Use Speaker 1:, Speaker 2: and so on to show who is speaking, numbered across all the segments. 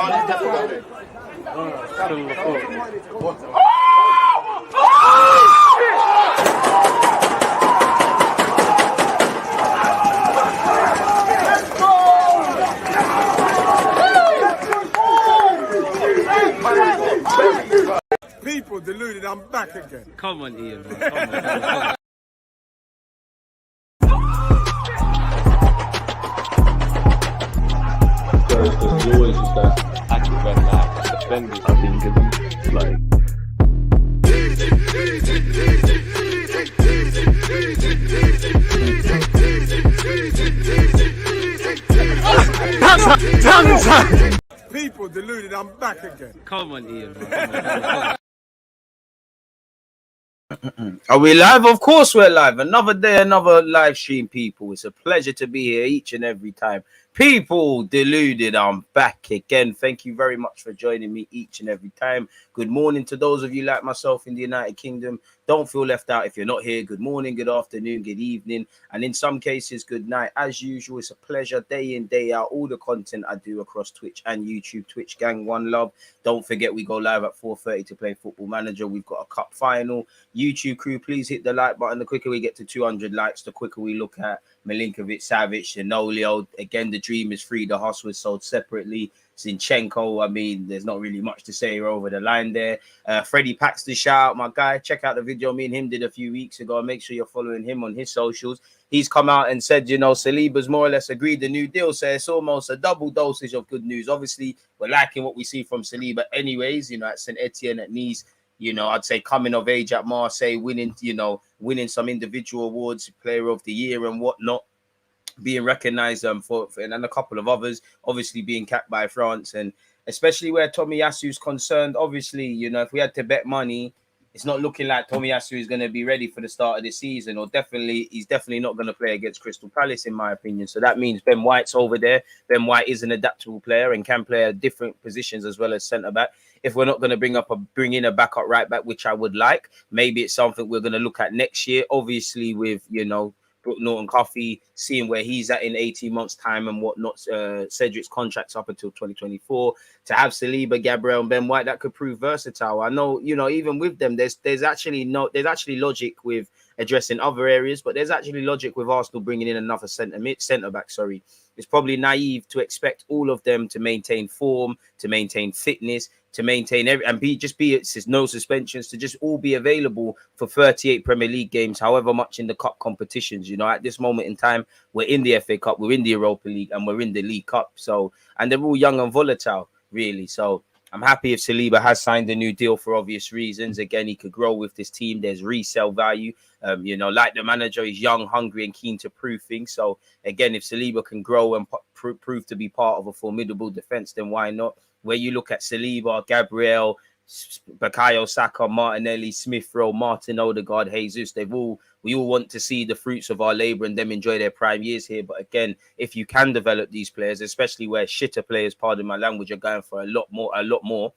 Speaker 1: People deluded, I'm back again.
Speaker 2: Come on, Ian, man. Come on.
Speaker 3: Because you always just that active red light defending. I think it's like.
Speaker 1: People deluded, I'm back again.
Speaker 2: Come on, Ian, man. Come on.
Speaker 4: Are we live? Of course we're live. Another day, another live stream, people. It's a pleasure to be here each and every time. People deluded, I'm back again. Thank you very much for joining me each and every time. Good morning to those of you like myself in the United Kingdom. Don't feel left out if you're not here. Good morning, good afternoon, good evening, and in some cases, good night. As usual, it's a pleasure day in, day out. All the content I do across Twitch and YouTube. Twitch gang, one love. Don't forget, we go live at 4:30 to play Football Manager. We've got a cup final. YouTube crew, please hit the like button. The quicker we get to 200 likes, the quicker we look at Milinković-Savić, Zaniolo. Again, the dream is free. The horse was sold separately. Zinchenko, I mean, there's not really much to say over the line there. Freddie Paxton, shout out my guy. Check out the video me and him did a few weeks ago. Make sure you're following him on his socials. He's come out and said, you know, Saliba's more or less agreed the new deal. So it's almost a double dosage of good news. Obviously, we're liking what we see from Saliba anyways, you know, at St. Etienne, at Nice. You know, I'd say coming of age at Marseille, winning some individual awards, player of the year and whatnot, being recognized for and a couple of others, obviously being capped by France, and especially where Tomiyasu is concerned. Obviously, you know, if we had to bet money, it's not looking like Tomiyasu is going to be ready for the start of the season, or he's definitely not going to play against Crystal Palace, in my opinion. So that means Ben White's over there. Ben White is an adaptable player and can play at different positions as well as centre back. If we're not going to bring in a backup right back, which I would like, maybe it's something we're going to look at next year. Obviously, with, you know, Brooke Norton-Coffey, seeing where he's at in 18 months' time and whatnot. Cedric's contract's up until 2024. To have Saliba, Gabriel, and Ben White, that could prove versatile. I know, you know, even with them, there's actually logic with addressing other areas, but there's actually logic with Arsenal bringing in another centre back. Sorry, it's probably naive to expect all of them to maintain form, to maintain fitness, to maintain it's no suspensions, to just all be available for 38 Premier League games, however much in the cup competitions. You know, at this moment in time, we're in the FA Cup, we're in the Europa League, and we're in the League Cup. So, and they're all young and volatile, really. So I'm happy if Saliba has signed a new deal for obvious reasons. Again, he could grow with this team. There's resale value. You know, like the manager, he's young, hungry, and keen to prove things. So again, if Saliba can grow and prove to be part of a formidable defense, then why not? Where you look at Saliba, Gabriel, Bukayo Saka, Martinelli, Smith Rowe, Martin Odegaard, Jesus, we all want to see the fruits of our labor and them enjoy their prime years here. But again, if you can develop these players, especially where shitter players, pardon my language, are going for a lot more,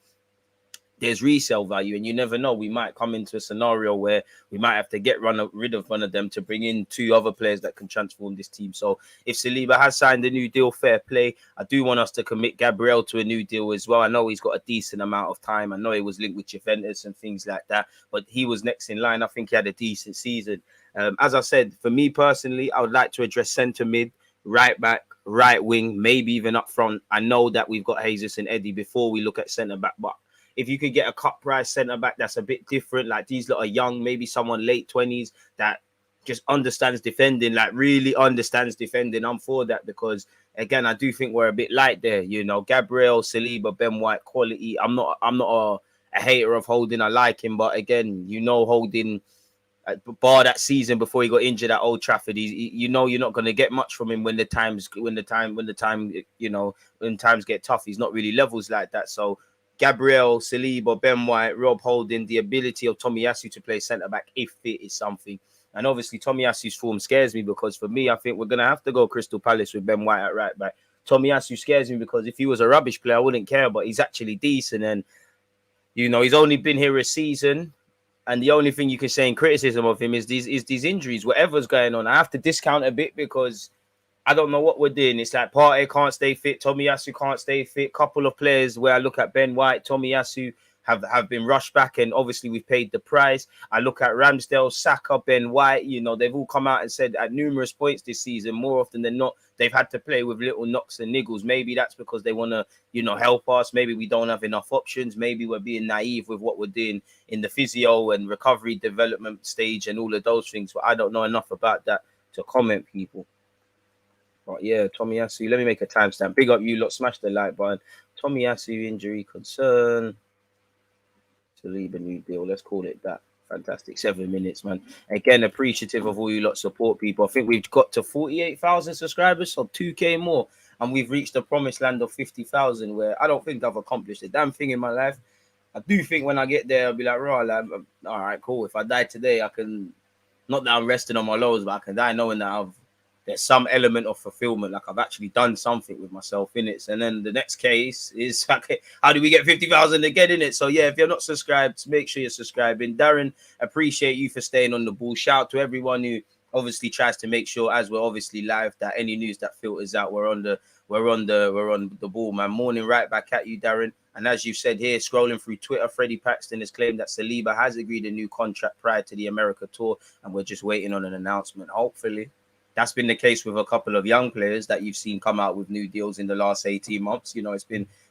Speaker 4: there's resale value, and you never know. We might come into a scenario where we might have to get rid of one of them to bring in two other players that can transform this team. So if Saliba has signed a new deal, fair play. I do want us to commit Gabriel to a new deal as well. I know he's got a decent amount of time. I know he was linked with Juventus and things like that, but he was next in line. I think he had a decent season. As I said, for me personally, I would like to address centre mid, right back, right wing, maybe even up front. I know that we've got Jesus and Eddie before we look at centre back, but if you could get a cut price centre back that's a bit different, like these lot are young, maybe someone late 20s that just understands defending, like really understands defending, I'm for that, because again, I do think we're a bit light there. You know, Gabriel, Saliba, Ben White, quality. I'm not a hater of Holding. I like him, but again, you know, Holding, bar that season before he got injured at Old Trafford, you know, you're not going to get much from him when times get tough. He's not really levels like that. So Gabriel, Saliba, Ben White, Rob Holding, the ability of Tomiyasu to play centre-back if fit is something. And obviously, Tomiyasu's form scares me, because for me, I think we're going to have to go Crystal Palace with Ben White at right back. Tomiyasu scares me because if he was a rubbish player, I wouldn't care, but he's actually decent. And, you know, he's only been here a season. And the only thing you can say in criticism of him is these injuries, whatever's going on. I have to discount a bit because I don't know what we're doing. It's like Partey can't stay fit, Tomiyasu can't stay fit. Couple of players where I look at Ben White, Tomiyasu have been rushed back, and obviously we've paid the price. I look at Ramsdale, Saka, Ben White. You know, they've all come out and said at numerous points this season, more often than not, they've had to play with little knocks and niggles. Maybe that's because they want to, you know, help us. Maybe we don't have enough options. Maybe we're being naive with what we're doing in the physio and recovery development stage and all of those things. But I don't know enough about that to comment, people. But yeah, Tomiyasu, let me make a timestamp. Big up you lot, smash the like button. Tomiyasu injury concern. Saliba new deal, let's call it that. Fantastic. 7 minutes, man. Again, appreciative of all you lot support, people. I think we've got to 48,000 subscribers, so 2K more. And we've reached the promised land of 50,000, where I don't think I've accomplished a damn thing in my life. I do think when I get there, I'll be like, right, like, all right, cool. If I die today, I can, not that I'm resting on my laurels, but I can die knowing that there's some element of fulfillment, like I've actually done something with myself in it. And then the next case is, okay, how do we get 50,000 again in it? So yeah, if you're not subscribed, make sure you're subscribing. Darren, appreciate you for staying on the ball. Shout out to everyone who obviously tries to make sure, as we're obviously live, that any news that filters out, we're on the ball, man. Morning right back at you, Darren. And as you said here, scrolling through Twitter, Freddie Paxton has claimed that Saliba has agreed a new contract prior to the America tour, and we're just waiting on an announcement. Hopefully. That's been the case with a couple of young players that you've seen come out with new deals in the last 18 months. You know,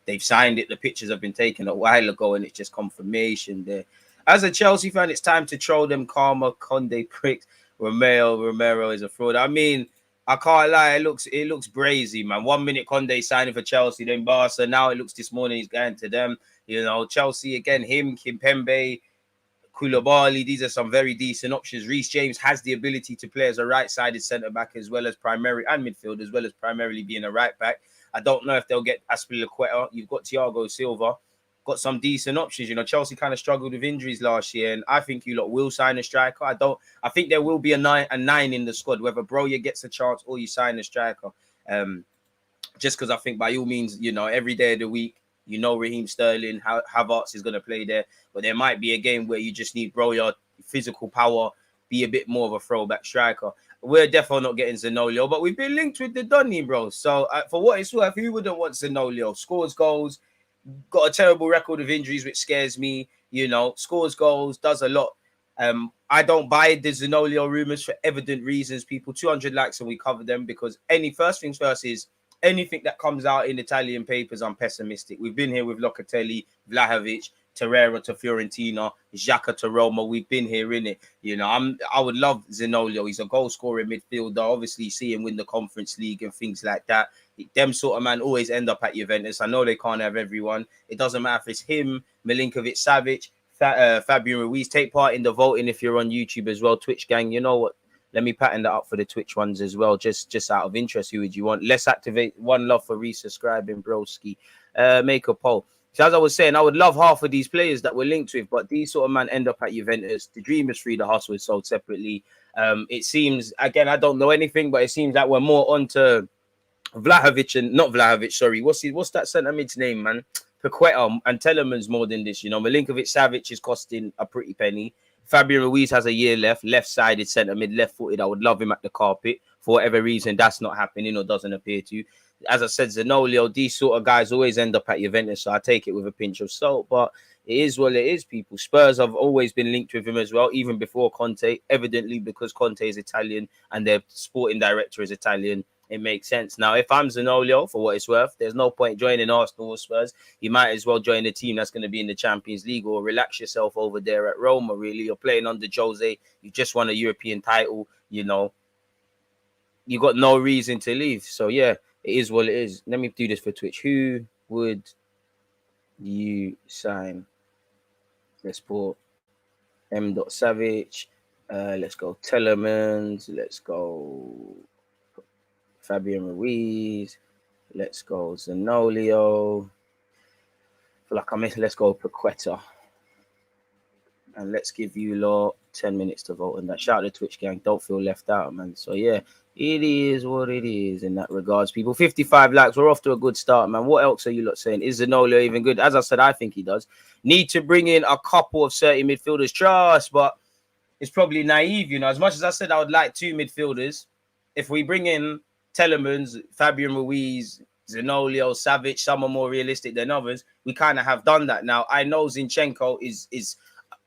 Speaker 4: they've signed it. The pictures have been taken a while ago, and it's just confirmation there. As a Chelsea fan, it's time to troll them Karma Conde pricks. Romero is a fraud. I mean, I can't lie. It looks brazy, man. 1 minute Conde signing for Chelsea, then Barca. Now it looks this morning he's going to them. You know, Chelsea again, him, Kimpembe, Koulibaly, these are some very decent options. Reece James has the ability to play as a right-sided centre-back as well as primary and midfield, as well as primarily being a right-back. I don't know if they'll get Azpilicueta. You've got Thiago Silva. Got some decent options. You know, Chelsea kind of struggled with injuries last year, and I think you lot will sign a striker. I think there will be a nine in the squad, whether Broja gets a chance or you sign a striker. Just because I think by all means, you know, every day of the week, you know, Raheem Sterling, Havertz is going to play there. But there might be a game where you just need Broja, physical power, be a bit more of a throwback striker. We're definitely not getting Zaniolo, but we've been linked with the Donny, bro. So for what it's worth, who wouldn't want Zaniolo? Scores goals, got a terrible record of injuries, which scares me. You know, scores goals, does a lot. I don't buy the Zaniolo rumors for evident reasons. People, 200 likes and we cover them, because first things first is, anything that comes out in Italian papers, I'm pessimistic. We've been here with Locatelli, Vlahovic, Torreira to Fiorentina, Xhaka to Roma. We've been here in it. You know, I would love Zaniolo. He's a goal scorer midfielder. Obviously, see him win the Conference League and things like that. Them sort of man always end up at Juventus. I know they can't have everyone. It doesn't matter if it's him, Milinković-Savić, Fabian Ruiz. Take part in the voting if you're on YouTube as well. Twitch gang, you know what? Let me pattern that up for the Twitch ones as well. Just out of interest, who would you want? Let's activate. One love for resubscribing, broski. Make a poll. So as I was saying, I would love half of these players that we're linked with, but these sort of man end up at Juventus. The dream is free. The hustle is sold separately. It seems, again, I don't know anything, but it seems that we're more onto Vlahovic and not Vlahovic. Sorry, what's that centre mid's name, man? Paqueta and Telemans more than this. You know, Milinković-Savić is costing a pretty penny. Fabian Ruiz has a year left, left-sided centre mid, left-footed. I would love him at the carpet. For whatever reason, that's not happening or doesn't appear to. As I said, Zaniolo, these sort of guys always end up at Juventus, so I take it with a pinch of salt. But it is what it is, people. Spurs have always been linked with him as well, even before Conte. Evidently, because Conte is Italian and their sporting director is Italian, it makes sense. Now, if I'm Zaniolo, for what it's worth, there's no point joining Arsenal or Spurs. You might as well join a team that's going to be in the Champions League, or relax yourself over there at Roma, really. You're playing under Jose. You just won a European title, you know. You got no reason to leave. So, yeah, it is what it is. Let me do this for Twitch. Who would you sign? Let's put M.Savic. Let's go Telemans. Let's go Fabian Ruiz. Let's go Zaniolo. Feel like I missed. Let's go Paqueta. And let's give you lot 10 minutes to vote on that. Shout out to Twitch gang. Don't feel left out, man. So, yeah, it is what it is in that regards, people. 55 likes. We're off to a good start, man. What else are you lot saying? Is Zaniolo even good? As I said, I think he does. Need to bring in a couple of 30 midfielders. Trust, but it's probably naive, you know. As much as I said I would like 2 midfielders, if we bring in Telemans, Fabian Ruiz, Zaniolo, Savic, some are more realistic than others. We kind of have done that. Now, I know Zinchenko is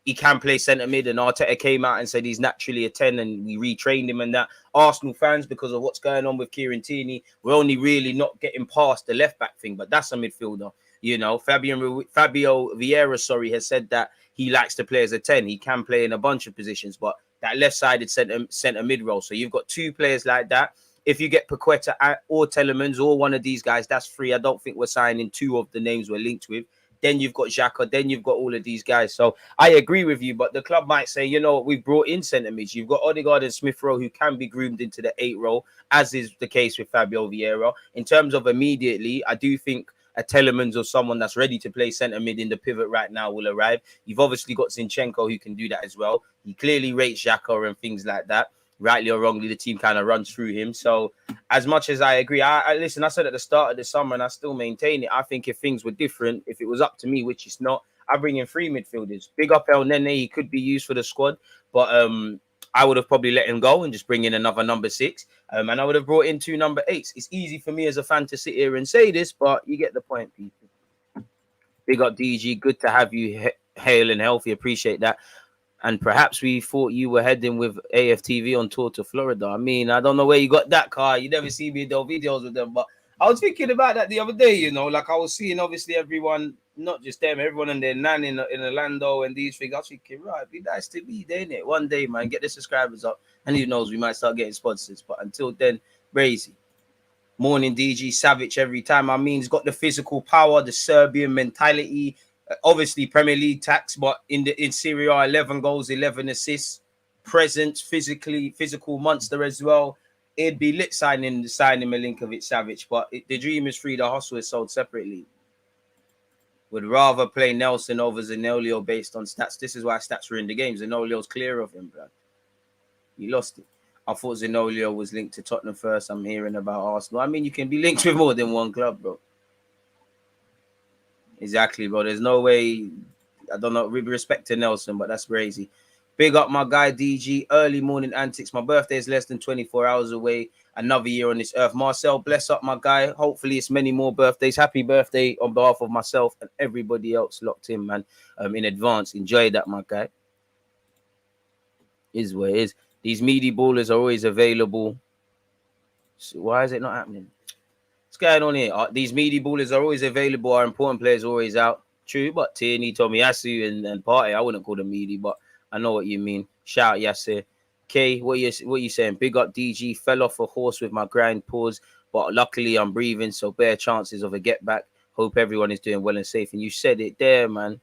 Speaker 4: he can play centre mid, and Arteta came out and said he's naturally a 10, and we retrained him and that. Arsenal fans, because of what's going on with Kieran Tierney, we're only really not getting past the left back thing, but that's a midfielder. You know, Fabio Vieira, has said that he likes to play as a 10. He can play in a bunch of positions, but that left-sided centre mid role. So you've got two players like that. If you get Paqueta or Telemans or one of these guys, that's free. I don't think we're signing two of the names we're linked with. Then you've got Xhaka, then you've got all of these guys. So I agree with you, but the club might say, you know what, we've brought in centre mids. You've got Odegaard and Smith Rowe who can be groomed into the 8 role, as is the case with Fabio Vieira. In terms of immediately, I do think a Telemans or someone that's ready to play centre mid in the pivot right now will arrive. You've obviously got Zinchenko who can do that as well. He clearly rates Xhaka and things like that. Rightly or wrongly, the team kind of runs through him. So as much as I agree, I said at the start of the summer, and I still maintain it, I think if things were different, if it was up to me, which it's not, I bring in 3 midfielders. Big up El Nene, he could be used for the squad, but I would have probably let him go and just bring in another number 6. And I would have brought in 2 number 8s. It's easy for me as a fan to sit here and say this, but you get the point, people. Big up DG, good to have you hale and healthy. Appreciate that. And perhaps we thought you were heading with AFTV on tour to Florida. I mean, I don't know where you got that car. You never see me in those videos with them. But I was thinking about that the other day, you know. Like, I was seeing, obviously, everyone, not just them, everyone and their nan in Orlando and these things. I was thinking, right, it'd be nice to be there, innit? One day, man, get the subscribers up. And who knows, we might start getting sponsors. But until then, crazy. Morning, DG, Savic every time. I mean, he's got the physical power, the Serbian mentality. Obviously, Premier League tax, but in Serie A, 11 goals, 11 assists, presence, physical monster as well. It'd be lit signing Milinković-Savić, but the dream is free. The hustle is sold separately. Would rather play Nelson over Zaniolo based on stats. This is why stats were in the game. Zaniolo's clear of him, bro. He lost it. I thought Zaniolo was linked to Tottenham first. I'm hearing about Arsenal. I mean, you can be linked with more than one club, bro. Exactly, bro. There's no way. I don't know. With respect to Nelson, but that's crazy. Big up my guy DG. Early morning antics. My birthday is less than 24 hours away. Another year on this earth. Marcel, bless up my guy. Hopefully it's many more birthdays. Happy birthday on behalf of myself and everybody else locked in, man. In advance. Enjoy that, my guy. Is what it is. These meaty ballers are always available. So why is it not happening? What's going on here? These meaty ballers are always available. Our important players are always out. True, but Tierney, Tomiyasu, and Partey, I wouldn't call them meaty, but I know what you mean. Shout out Yasser. K, what you saying? Big up DG. Fell off a horse with my grind pause, but luckily I'm breathing, so bare chances of a get back. Hope everyone is doing well and safe. And you said it there, man.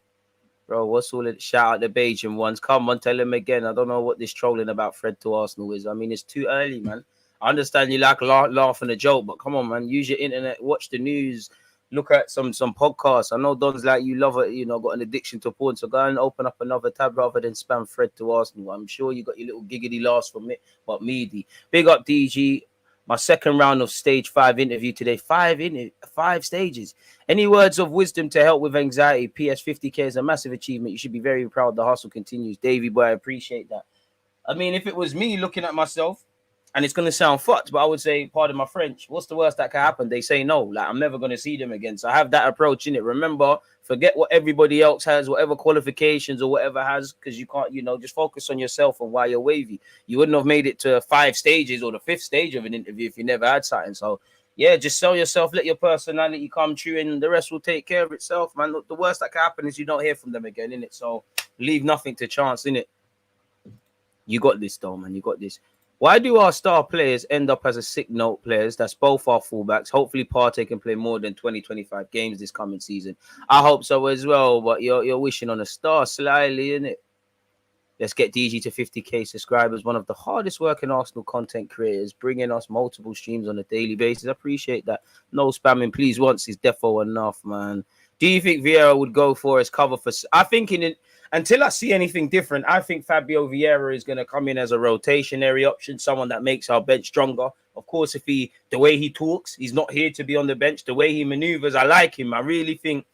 Speaker 4: Bro, what's all it? Shout out the Bajan ones. Come on, tell him again. I don't know what this trolling about Fred to Arsenal is. I mean, it's too early, man. I understand you like laughing a joke, but come on, man. Use your internet, watch the news, look at some podcasts. I know Don's like you love it, you know, got an addiction to porn. So go and open up another tab rather than spam Fred to Arsenal. I'm sure you got your little giggity laughs from it, but meaty. Big up DG. My second round of stage 5 interview today. 5 stages. Any words of wisdom to help with anxiety? PS 50K is a massive achievement. You should be very proud. The hustle continues. Davey boy, I appreciate that. I mean, if it was me looking at myself, and it's going to sound fucked, but I would say, pardon my French, what's the worst that can happen? They say no. Like, I'm never going to see them again. So I have that approach in it. Remember, forget what everybody else has, whatever qualifications or whatever has, because you can't, you know, just focus on yourself and why you're wavy. You wouldn't have made it to 5 stages or the 5th stage of an interview if you never had something. So, yeah, just sell yourself, let your personality come true, and the rest will take care of itself, man. The worst that can happen is you don't hear from them again, innit? So leave nothing to chance, innit? You got this, though, man. You got this. Why do our star players end up as a sick note players? That's both our fullbacks. Hopefully, Partey can play more than 20-25 games this coming season. I hope so as well, but you're wishing on a star slyly, innit? Let's get DG to 50K subscribers. One of the hardest working Arsenal content creators, bringing us multiple streams on a daily basis. I appreciate that. No spamming, please. Once is defo enough, man. Do you think Vieira would go for his cover for? I think until I see anything different, I think Fabio Vieira is going to come in as a rotationary option, someone that makes our bench stronger. Of course, the way he talks, he's not here to be on the bench. The way he maneuvers, I like him. I really think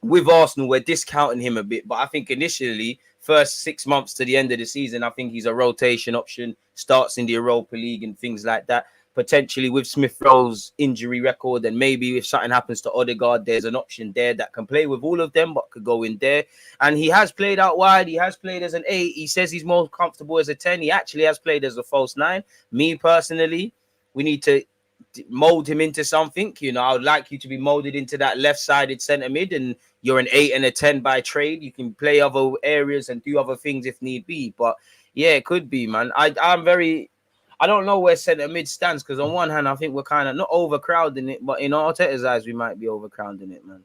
Speaker 4: with Arsenal, we're discounting him a bit. But I think initially, first 6 months to the end of the season, I think he's a rotation option, starts in the Europa League and things like that. potentially with Smith Rowe's injury record, and maybe if something happens to Odegaard, there's an option there that can play with all of them, but could go in there. And he has played out wide. He has played as an 8. He says he's more comfortable as a 10. He actually has played as a false 9. Me personally, we need to mold him into something. You know, I would like you to be molded into that left-sided centre mid, and you're an 8 and a 10 by trade. You can play other areas and do other things if need be. But yeah, it could be, man. I don't know where centre mid stands, because on one hand, I think we're kind of not overcrowding it, but in Arteta's eyes, we might be overcrowding it, man.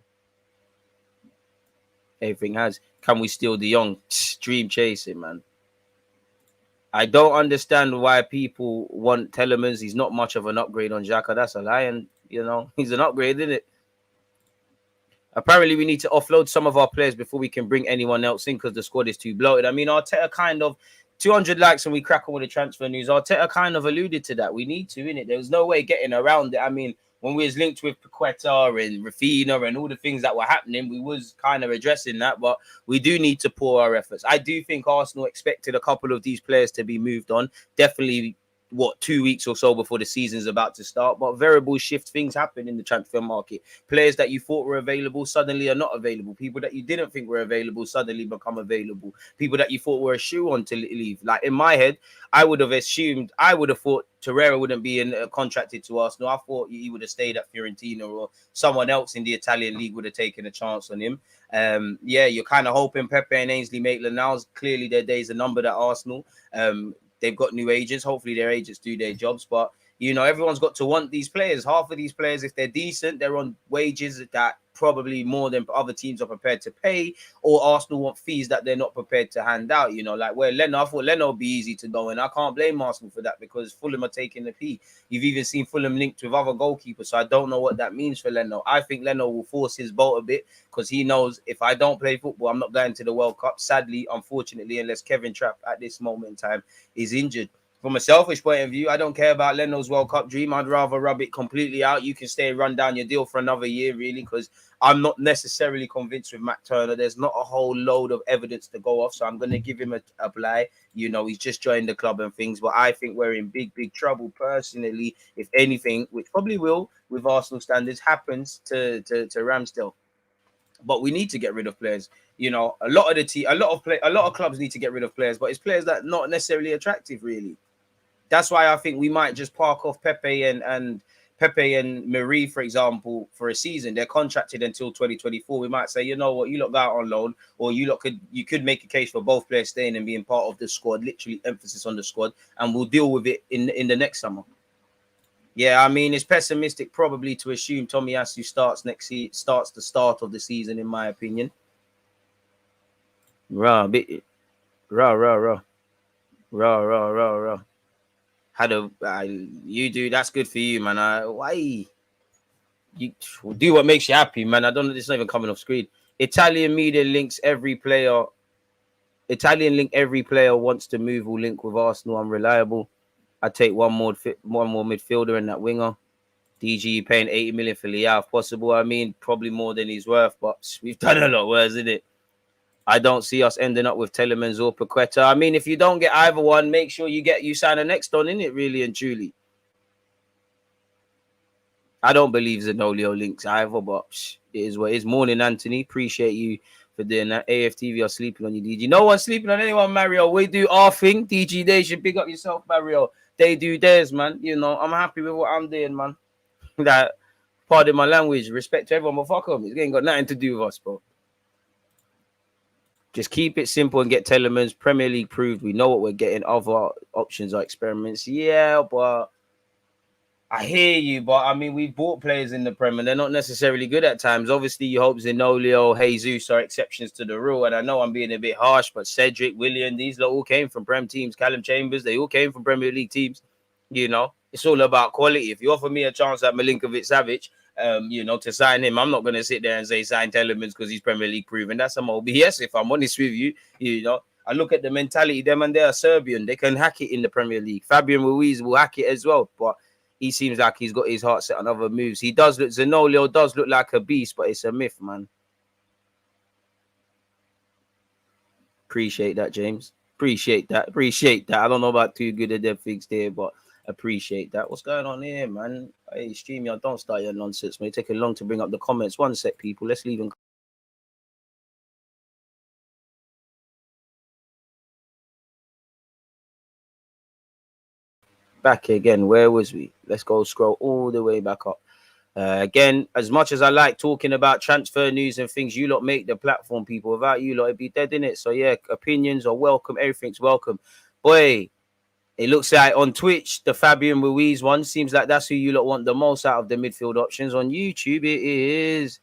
Speaker 4: Everything has. Can we steal De Jong? Dream chasing, man. I don't understand why people want Telemans. He's not much of an upgrade on Xhaka. That's a lie. And, you know, he's an upgrade, isn't it? Apparently, we need to offload some of our players before we can bring anyone else in, because the squad is too bloated. I mean, Arteta kind of 200 likes and we crack on with the transfer news. Arteta kind of alluded to that. We need to, innit? There was no way getting around it. I mean, when we was linked with Paqueta and Rafinha and all the things that were happening, we was kind of addressing that, but we do need to pour our efforts. I do think Arsenal expected a couple of these players to be moved on. Definitely, 2 weeks or so before the season's about to start, but variable shift things happen in the transfer market. Players that you thought were available suddenly are not available. People that you didn't think were available suddenly become available. People that you thought were a shoe on to leave. Like in my head, I would have thought Torreira wouldn't be contracted to Arsenal. I thought he would have stayed at Fiorentina, or someone else in the Italian league would have taken a chance on him. Yeah, you're kind of hoping Pepe and Ainsley Maitland now. Clearly their days are numbered at Arsenal. They've got new agents. Hopefully their agents do their jobs. But, you know, everyone's got to want these players. Half of these players, if they're decent, they're on wages that probably more than other teams are prepared to pay, or Arsenal want fees that they're not prepared to hand out. You know, like where Leno, I thought Leno would be easy to go, and I can't blame Arsenal for that, because Fulham are taking the P. You've even seen Fulham linked with other goalkeepers, so I don't know what that means for Leno. I think Leno will force his boat a bit, because he knows if I don't play football, I'm not going to the World Cup. Sadly, unfortunately, unless Kevin Trapp at this moment in time is injured. From a selfish point of view, I don't care about Leno's World Cup dream. I'd rather rub it completely out. You can stay and run down your deal for another year, really, because I'm not necessarily convinced with Matt Turner. There's not a whole load of evidence to go off, so I'm going to give him a bly. You know, he's just joined the club and things, but I think we're in big, big trouble personally, if anything, which probably will, with Arsenal standards, happens to Ramsdale. But we need to get rid of players. You know, a lot of clubs need to get rid of players, but it's players that are not necessarily attractive, really. That's why I think we might just park off Pepe and Marie, for example, for a season. They're contracted until 2024. We might say, you know what, you lot go out on loan, or you could make a case for both players staying and being part of the squad. Literally, emphasis on the squad, and we'll deal with it in the next summer. Yeah, I mean, it's pessimistic probably to assume Tomiyasu starts the start of the season, in my opinion. Rah. You do, that's good for you, man. Why you do what makes you happy, man? I don't know. It's not even coming off screen. Italian media links every player. Italian link every player wants to move or link with Arsenal. Unreliable. I take one more midfielder and that winger. DG paying 80 million for Leao if possible. I mean, probably more than he's worth, but we've done a lot worse, isn't it? I don't see us ending up with Telemans or Paqueta. I mean, if you don't get either one, make sure you sign the next one, innit, really and truly. I don't believe Zaniolo links either, but it is what it is. Morning, Anthony. Appreciate you for doing that. AFTV are sleeping on you, DG. No one's sleeping on anyone, Mario. We do our thing. DG, they should big up yourself, Mario. They do theirs, man. You know, I'm happy with what I'm doing, man. That, pardon my language, respect to everyone, but fuck them. It ain't got nothing to do with us, bro. Just keep it simple and get Telemans. Premier League proved. We know what we're getting. Other options are experiments. Yeah, but I hear you. But I mean, we've bought players in the Premier. They're not necessarily good at times. Obviously, you hope Zaniolo, Jesus are exceptions to the rule. And I know I'm being a bit harsh, but Cedric, Willian, these all came from Prem teams. Callum Chambers, they all came from Premier League teams. You know, it's all about quality. If you offer me a chance at Milinković-Savić, you know, to sign him, I'm not going to sit there and say sign Telemans because he's Premier League proven. That's some OBS, if I'm honest with you. You know, I look at the mentality, them and they are Serbian. They can hack it in the Premier League. Fabian Ruiz will hack it as well, but he seems like he's got his heart set on other moves. Zaniolo does look like a beast, but it's a myth, man. Appreciate that, James. Appreciate that. I don't know about too good at them things there, but Appreciate that. What's going on here, man? Hey, StreamYard, don't start your nonsense, mate. Taking long to bring up the comments. One sec, people. Let's leave them. Back again. Where was we? Let's go scroll all the way back up. Again, as much as I like talking about transfer news and things, you lot make the platform, people. Without you lot, it'd be dead, innit? So yeah, opinions are welcome. Everything's welcome. Boy, it looks like on Twitch, the Fabian Ruiz one seems like that's who you lot want the most out of the midfield options. On YouTube, it is.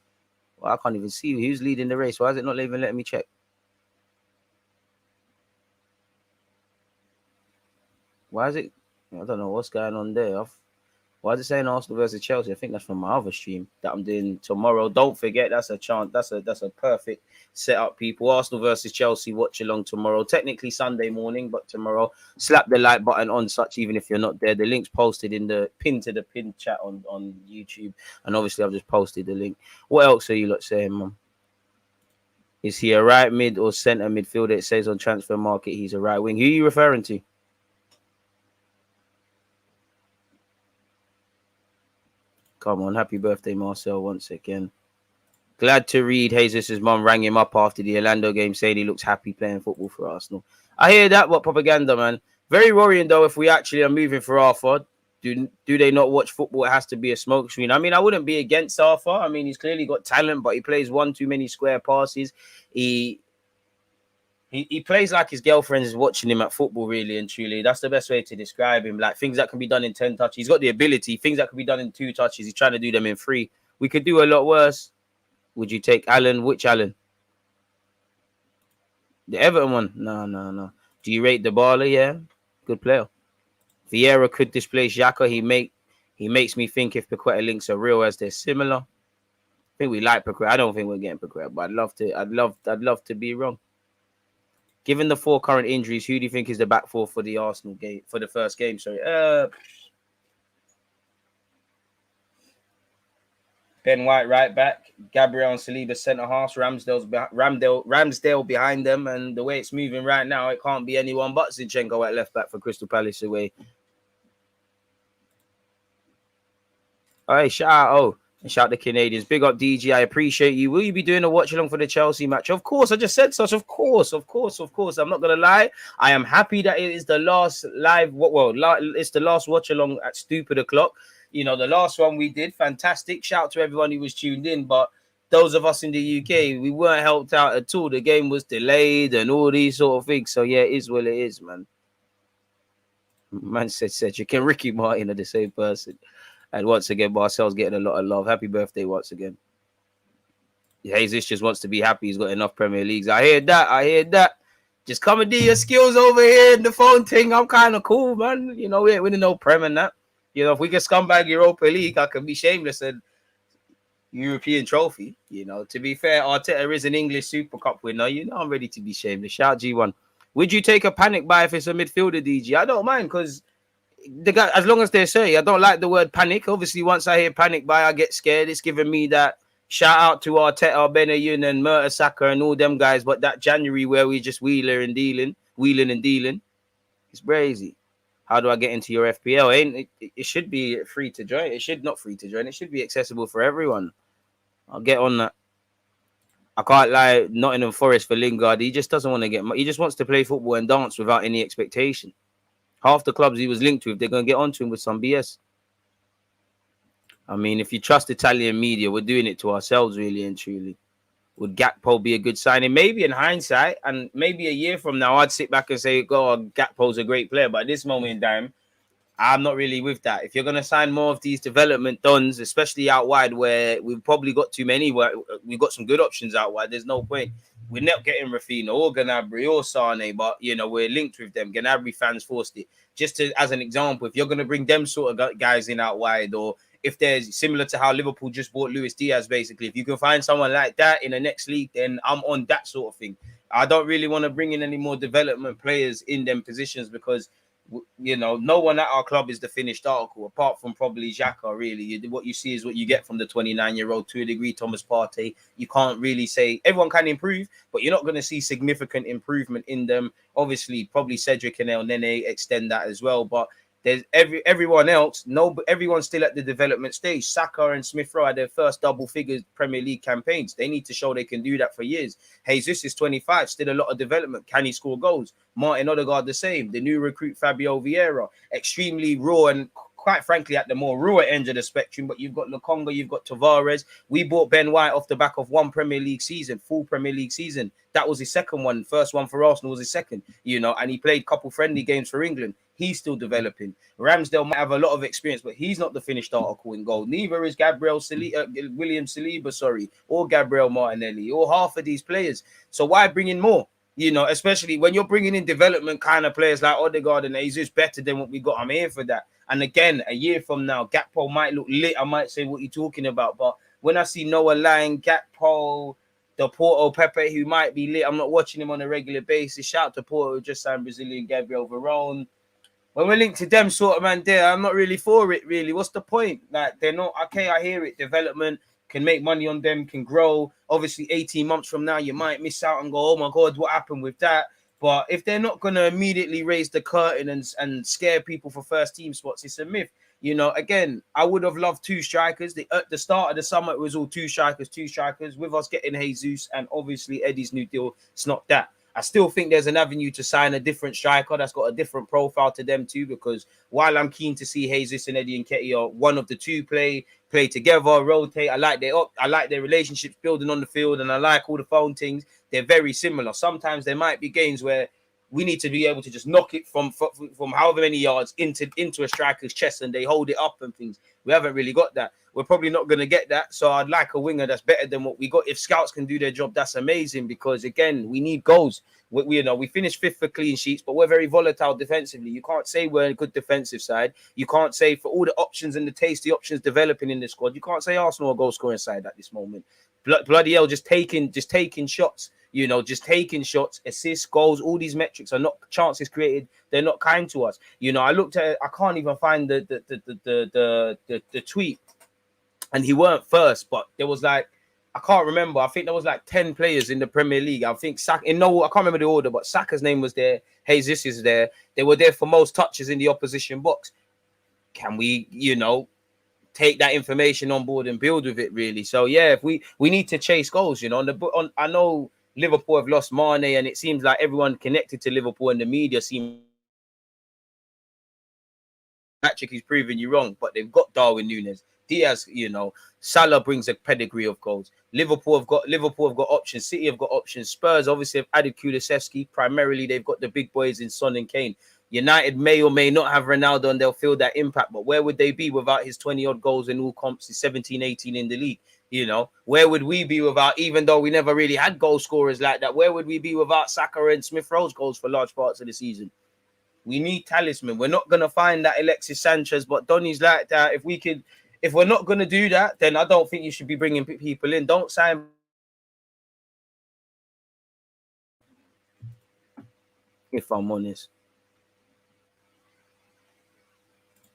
Speaker 4: Well, I can't even see who's leading the race. Why is it not even letting me check? Why is it? I don't know what's going on there. Why is it saying Arsenal versus Chelsea? I think that's from my other stream that I'm doing tomorrow. Don't forget, that's a chance. That's a perfect setup, people. Arsenal versus Chelsea, watch along tomorrow. Technically Sunday morning, but tomorrow. Slap the like button on such, even if you're not there. The link's posted in the pin to the pin chat on YouTube. And obviously I've just posted the link. What else are you lot saying, Mum? Is he a right mid or centre midfielder? It says on Transfer Market he's a right wing. Who are you referring to? Come on, happy birthday, Marcel, once again. Glad to read Jesus' mum rang him up after the Orlando game saying he looks happy playing football for Arsenal. I hear that, what propaganda, man. Very worrying, though, if we actually are moving for Arthur. Do they not watch football? It has to be a smokescreen. I mean, I wouldn't be against Arthur. I mean, he's clearly got talent, but he plays one too many square passes. He plays like his girlfriend is watching him at football, really and truly. That's the best way to describe him. Like, things that can be done in 10 touches. He's got the ability. Things that can be done in 2 touches. He's trying to do them in 3. We could do a lot worse. Would you take Allen? Which Allen? The Everton one? No. Do you rate Dybala? Yeah. Good player. Vieira could displace Xhaka. He makes me think if Paqueta links are real as they're similar. I think we like Paqueta. I don't think we're getting Paqueta, but I'd love to be wrong. Given the 4 current injuries, who do you think is the back 4 for the Arsenal game for the first game? Sorry, Ben White right back, Gabriel and Saliba centre half, Ramsdale behind them, and the way it's moving right now, it can't be anyone but Zinchenko at left back for Crystal Palace away. All right, shout out. And shout the Canadians. Big up, DG. I appreciate you. Will you be doing a watch along for the Chelsea match? Of course. I just said such. Of course. I'm not going to lie. I am happy that it is the last live. It's the last watch along at stupid o'clock. You know, the last one we did. Fantastic. Shout out to everyone who was tuned in. But those of us in the UK, we weren't helped out at all. The game was delayed and all these sort of things. So, yeah, it is what it is, man. Man said you can Ricky Martin are the same person. And once again, Marcel's getting a lot of love. Happy birthday once again. Jesus just wants to be happy. He's got enough Premier Leagues. I hear that. Just come and do your skills over here in the phone thing. I'm kind of cool, man. You know, we ain't winning no Prem and that. You know, if we can scumbag Europa League, I can be shameless and European trophy. You know, to be fair, Arteta is an English Super Cup winner. You know, I'm ready to be shameless. Shout G1. Would you take a panic buy if it's a midfielder, DG? I don't mind because the guy, as long as they say, I don't like the word panic. Obviously, once I hear panic buy, I get scared. It's giving me that shout out to Arteta, Benayoun, and Mertesacker and all them guys. But that January where we just wheeling and dealing, it's crazy. How do I get into your FPL? It should be free to join. It should not free to join. It should be accessible for everyone. I'll get on that. I can't lie. Nottingham Forest for Lingard. He just doesn't want to get. He just wants to play football and dance without any expectation. Half the clubs he was linked with, they're going to get onto him with some BS. I mean, if you trust Italian media, we're doing it to ourselves, really and truly. Would Gakpo be a good signing? Maybe in hindsight, and maybe a year from now, I'd sit back and say, God, Gakpo's a great player. But at this moment in time, I'm not really with that. If you're going to sign more of these development dons, especially out wide, where we've probably got too many, where we've got some good options out wide, there's no point. We're not getting Rafinha or Gnabry or Sane, but, you know, we're linked with them. Gnabry fans forced it. Just as an example, if you're going to bring them sort of guys in out wide, or if there's similar to how Liverpool just bought Luis Diaz, basically, if you can find someone like that in the next league, then I'm on that sort of thing. I don't really want to bring in any more development players in them positions because, you know, no one at our club is the finished article, apart from probably Xhaka, really. What you see is what you get from the 29-year-old, to a degree, Thomas Partey. You can't really say everyone can improve, but you're not going to see significant improvement in them. Obviously, probably Cedric and El Nene extend that as well, but There's everyone else. No, but everyone's still at the development stage. Saka and Smith Rowe had their first double figures Premier League campaigns. They need to show they can do that for years. Jesus is 25, still a lot of development. Can he score goals? Martin Odegaard the same. The new recruit Fabio Vieira, extremely raw and quite frankly at the more raw end of the spectrum. But you've got Lokonga, you've got Tavares. We bought Ben White off the back of one Premier League season, full Premier League season. That was his second one. First one for Arsenal was his second, and he played a couple friendly games for England. He's still developing. Ramsdale might have a lot of experience, but he's not the finished article in goal. Neither is William Saliba, or Gabriel Martinelli, or half of these players. So why bring in more? Especially when you're bringing in development kind of players like Odegaard and Jesus better than what we got. I'm here for that. And again, a year from now, Gakpo might look lit. I might say what you're talking about. But when I see Noah Lang, Gakpo, the Porto Pepe, who might be lit, I'm not watching him on a regular basis. Shout out to Porto, who just signed Brazilian Gabriel Verón. When we're linked to them sort of man there, I'm not really for it, really. What's the point? Like, they're not, okay, I hear it. Development, can make money on them, can grow. Obviously, 18 months from now, you might miss out and go, oh my God, what happened with that? But if they're not going to immediately raise the curtain and scare people for first team spots, it's a myth. Again, I would have loved two strikers. At the start of the summer, it was all two strikers. With us getting Jesus and obviously Eddie's new deal, it's not that. I still think there's an avenue to sign a different striker that's got a different profile to them too, because while I'm keen to see Jesus and Eddie Nketiah, one of the two play together, rotate. I like their relationships building on the field, and I like all the phone things. They're very similar. Sometimes there might be games where we need to be able to just knock it from however many yards into a striker's chest and they hold it up and things. We haven't really got that. We're probably not going to get that. So I'd like a winger that's better than what we got. If scouts can do their job, that's amazing, because again, we need goals. We finished fifth for clean sheets, but we're very volatile defensively. You can't say we're a good defensive side. You can't say for all the options and the tasty options developing in the squad, you can't say Arsenal are a goal scoring side at this moment. Bloody hell, just taking shots. Just taking shots, assists, goals, all these metrics are not chances created. They're not kind to us. I looked at it, I can't even find the tweet, and he weren't first, but there was I can't remember. I think there was 10 players in the Premier League. I think Saka, I can't remember the order, but Saka's name was there. Jesus is there. They were there for most touches in the opposition box. Can we, take that information on board and build with it, really? So yeah, if we need to chase goals, I know Liverpool have lost Mane, and it seems like everyone connected to Liverpool and the media seem Patrick, he's proving you wrong, but they've got Darwin Núñez. Diaz, Salah brings a pedigree of goals. Liverpool have got options. City have got options. Spurs obviously have added Kulusevski. Primarily, they've got the big boys in Son and Kane. United may or may not have Ronaldo, and they'll feel that impact. But where would they be without his 20-odd goals in all comps? His 17, 18 in the league. Where would we be without, even though we never really had goal scorers like that, where would we be without Saka and Smith Rowe's goals for large parts of the season? We need talisman. We're not going to find that Alexis Sanchez, but Donny's like that. If we're not going to do that, then I don't think you should be bringing people in. Don't sign. If I'm honest.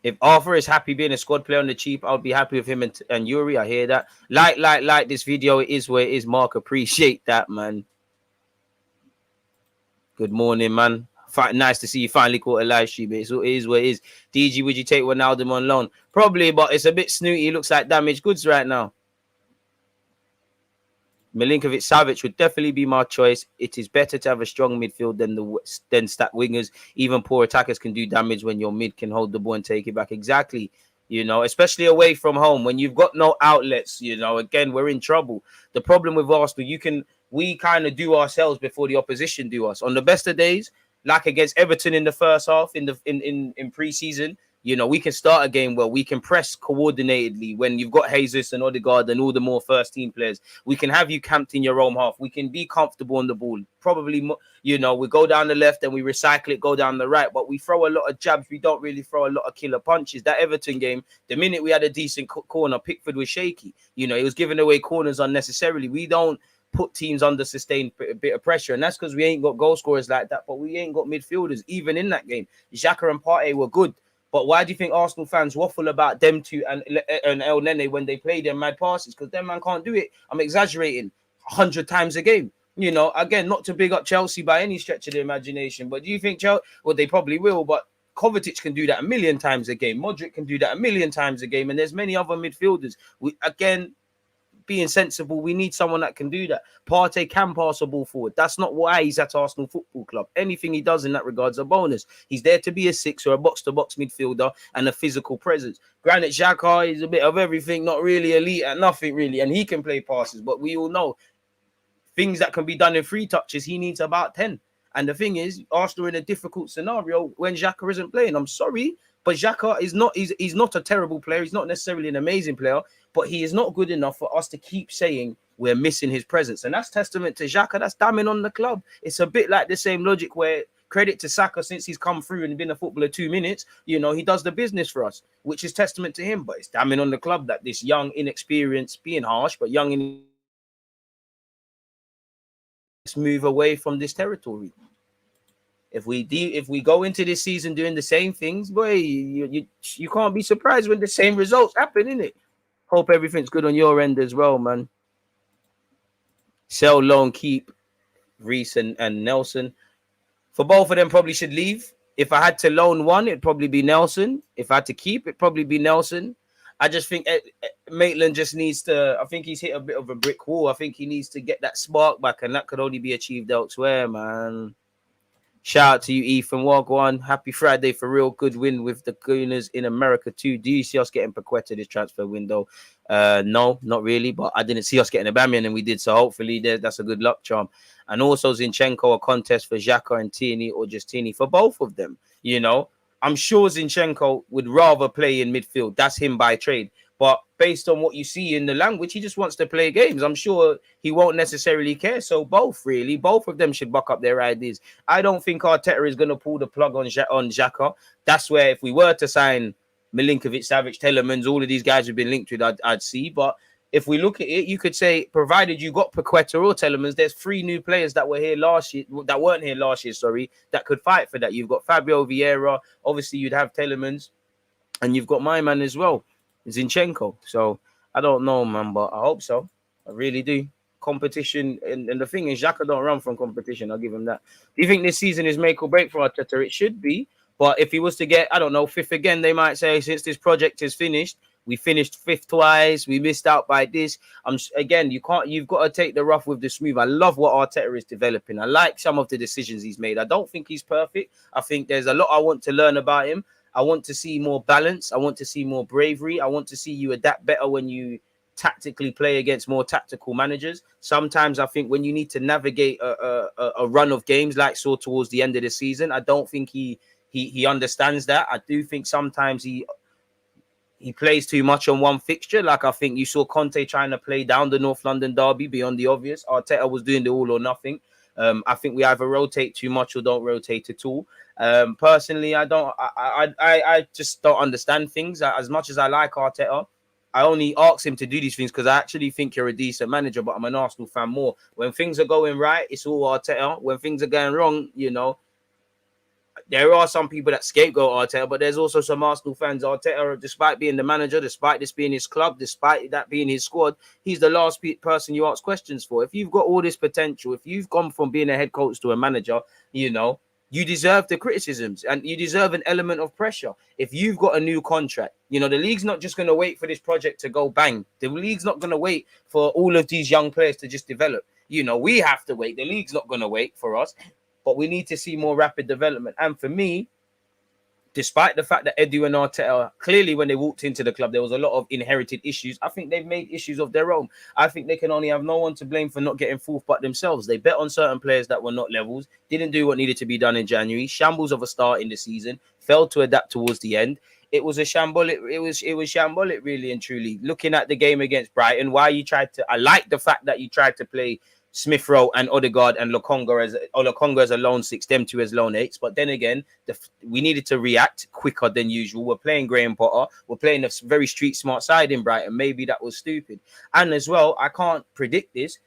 Speaker 4: If Arthur is happy being a squad player on the cheap, I'll be happy with him and Yuri. I hear that. Like this video. It is where it is, Mark. Appreciate that, man. Good morning, man. Nice to see you finally caught a live stream. It is what it is. DG, would you take Ronaldo on loan? Probably, but it's a bit snooty. He looks like damaged goods right now. Milinković-Savić would definitely be my choice. It is better to have a strong midfield than stacked wingers. Even poor attackers can do damage when your mid can hold the ball and take it back. Exactly. Especially away from home when you've got no outlets. Again, we're in trouble. The problem with Arsenal, we kind of do ourselves before the opposition do us. On the best of days, like against Everton in the first half in pre-season, we can start a game where we can press coordinatedly when you've got Jesus and Odegaard and all the more first team players. We can have you camped in your own half. We can be comfortable on the ball. Probably, we go down the left and we recycle it, go down the right, but we throw a lot of jabs. We don't really throw a lot of killer punches. That Everton game, the minute we had a decent corner, Pickford was shaky. He was giving away corners unnecessarily. We don't put teams under sustained bit of pressure, and that's because we ain't got goal scorers like that, but we ain't got midfielders. Even in that game, Xhaka and Partey were good. But why do you think Arsenal fans waffle about them two and El Nene when they play their mad passes? Because them man can't do it. I'm exaggerating 100 times a game. Again, not to big up Chelsea by any stretch of the imagination. But do you think Chelsea? Well, they probably will. But Kovacic can do that a million times a game. Modric can do that a million times a game. And there's many other midfielders. Again, being sensible, we need someone that can do that. Partey can pass a ball forward. That's not why he's at Arsenal Football Club. Anything he does in that regard is a bonus. He's there to be a 6 or a box-to-box midfielder and a physical presence. Granit Xhaka is a bit of everything, not really elite at nothing really, and he can play passes, but we all know things that can be done in 3 touches, he needs about 10. And the thing is, Arsenal are in a difficult scenario when Xhaka isn't playing. I'm sorry, but Xhaka is not, he's not a terrible player. He's not necessarily an amazing player, but he is not good enough for us to keep saying we're missing his presence. And that's testament to Xhaka. That's damning on the club. It's a bit like the same logic where credit to Saka, since he's come through and been a footballer 2 minutes, you know, he does the business for us, which is testament to him. But it's damning on the club that this young, inexperienced, being harsh, but young, let's move away from this territory. If we go into this season doing the same things, boy, you can't be surprised when the same results happen, innit? Hope everything's good on your end as well, man. Sell, loan, keep, Reece and Nelson. For both of them, probably should leave. If I had to loan one, it'd probably be Nelson. If I had to keep, it'd probably be Nelson. I just think Maitland just needs to, I think he's hit a bit of a brick wall. I think he needs to get that spark back, and that could only be achieved elsewhere, man. Shout out to you, Ethan Wagwan. Happy Friday for real. Good win with the Gooners in America too. Do you see us getting Paqueta this transfer window? No, not really. But I didn't see us getting a Aubameyang, and we did. So hopefully that's a good luck charm. And also Zinchenko, a contest for Xhaka and Tierney, or just Tierney, for both of them. You know, I'm sure Zinchenko would rather play in midfield. That's him by trade. But based on what you see in the language, he just wants to play games. I'm sure he won't necessarily care. So both of them should buck up their ideas. I don't think Arteta is going to pull the plug on Xhaka. That's where if we were to sign Milinković-Savić, Telemans, all of these guys have been linked with, I'd see. But if we look at it, you could say, provided you got Paqueta or Telemans, there's 3 new players that were here last year, that weren't here last year, that could fight for that. You've got Fabio Vieira. Obviously, you'd have Telemans. And you've got my man as well, Zinchenko. So I don't know, man, but I hope so. I really do. Competition, and the thing is, Xhaka don't run from competition. I'll give him that. Do you think this season is make or break for Arteta? It should be. But if he was to get, I don't know, 5th again, they might say, since this project is finished, we finished 5th twice, we missed out by this. Again, you've got to take the rough with the smooth. I love what Arteta is developing. I like some of the decisions he's made. I don't think he's perfect. I think there's a lot I want to learn about him. I want to see more balance. I want to see more bravery. I want to see you adapt better when you tactically play against more tactical managers. Sometimes I think when you need to navigate a run of games like so towards the end of the season, I don't think he understands that. I do think sometimes he plays too much on one fixture. Like I think you saw Conte trying to play down the North London derby beyond the obvious. Arteta was doing the all or nothing. I think we either rotate too much or don't rotate at all. Personally, I just don't understand things. As much as I like Arteta, I only ask him to do these things because I actually think you're a decent manager, but I'm an Arsenal fan more. When things are going right, it's all Arteta. When things are going wrong, you know, there are some people that scapegoat Arteta, but there's also some Arsenal fans. Arteta, despite being the manager, despite this being his club, despite that being his squad, he's the last person you ask questions for. If you've got all this potential, if you've gone from being a head coach to a manager, you know, you deserve the criticisms and you deserve an element of pressure. If you've got a new contract, you know, the league's not just going to wait for this project to go bang. The league's not going to wait for all of these young players to just develop. You know, we have to wait. The league's not going to wait for us. But we need to see more rapid development. And for me, despite the fact that Edu and Arteta, clearly when they walked into the club, there was a lot of inherited issues. I think they've made issues of their own. I think they can only have no one to blame for not getting fourth but themselves. They bet on certain players that were not levels, didn't do what needed to be done in January, shambles of a start in the season, failed to adapt towards the end. It was a shamble. It was shambolic, really and truly. Looking at the game against Brighton, I like the fact that you tried to play Smith Rowe and Odegaard and Lokonga as a lone 6, them 2 as lone 8s. But then again, we needed to react quicker than usual. We're playing Graham Potter. We're playing a very street smart side in Brighton. Maybe that was stupid. And as well, I can't predict this,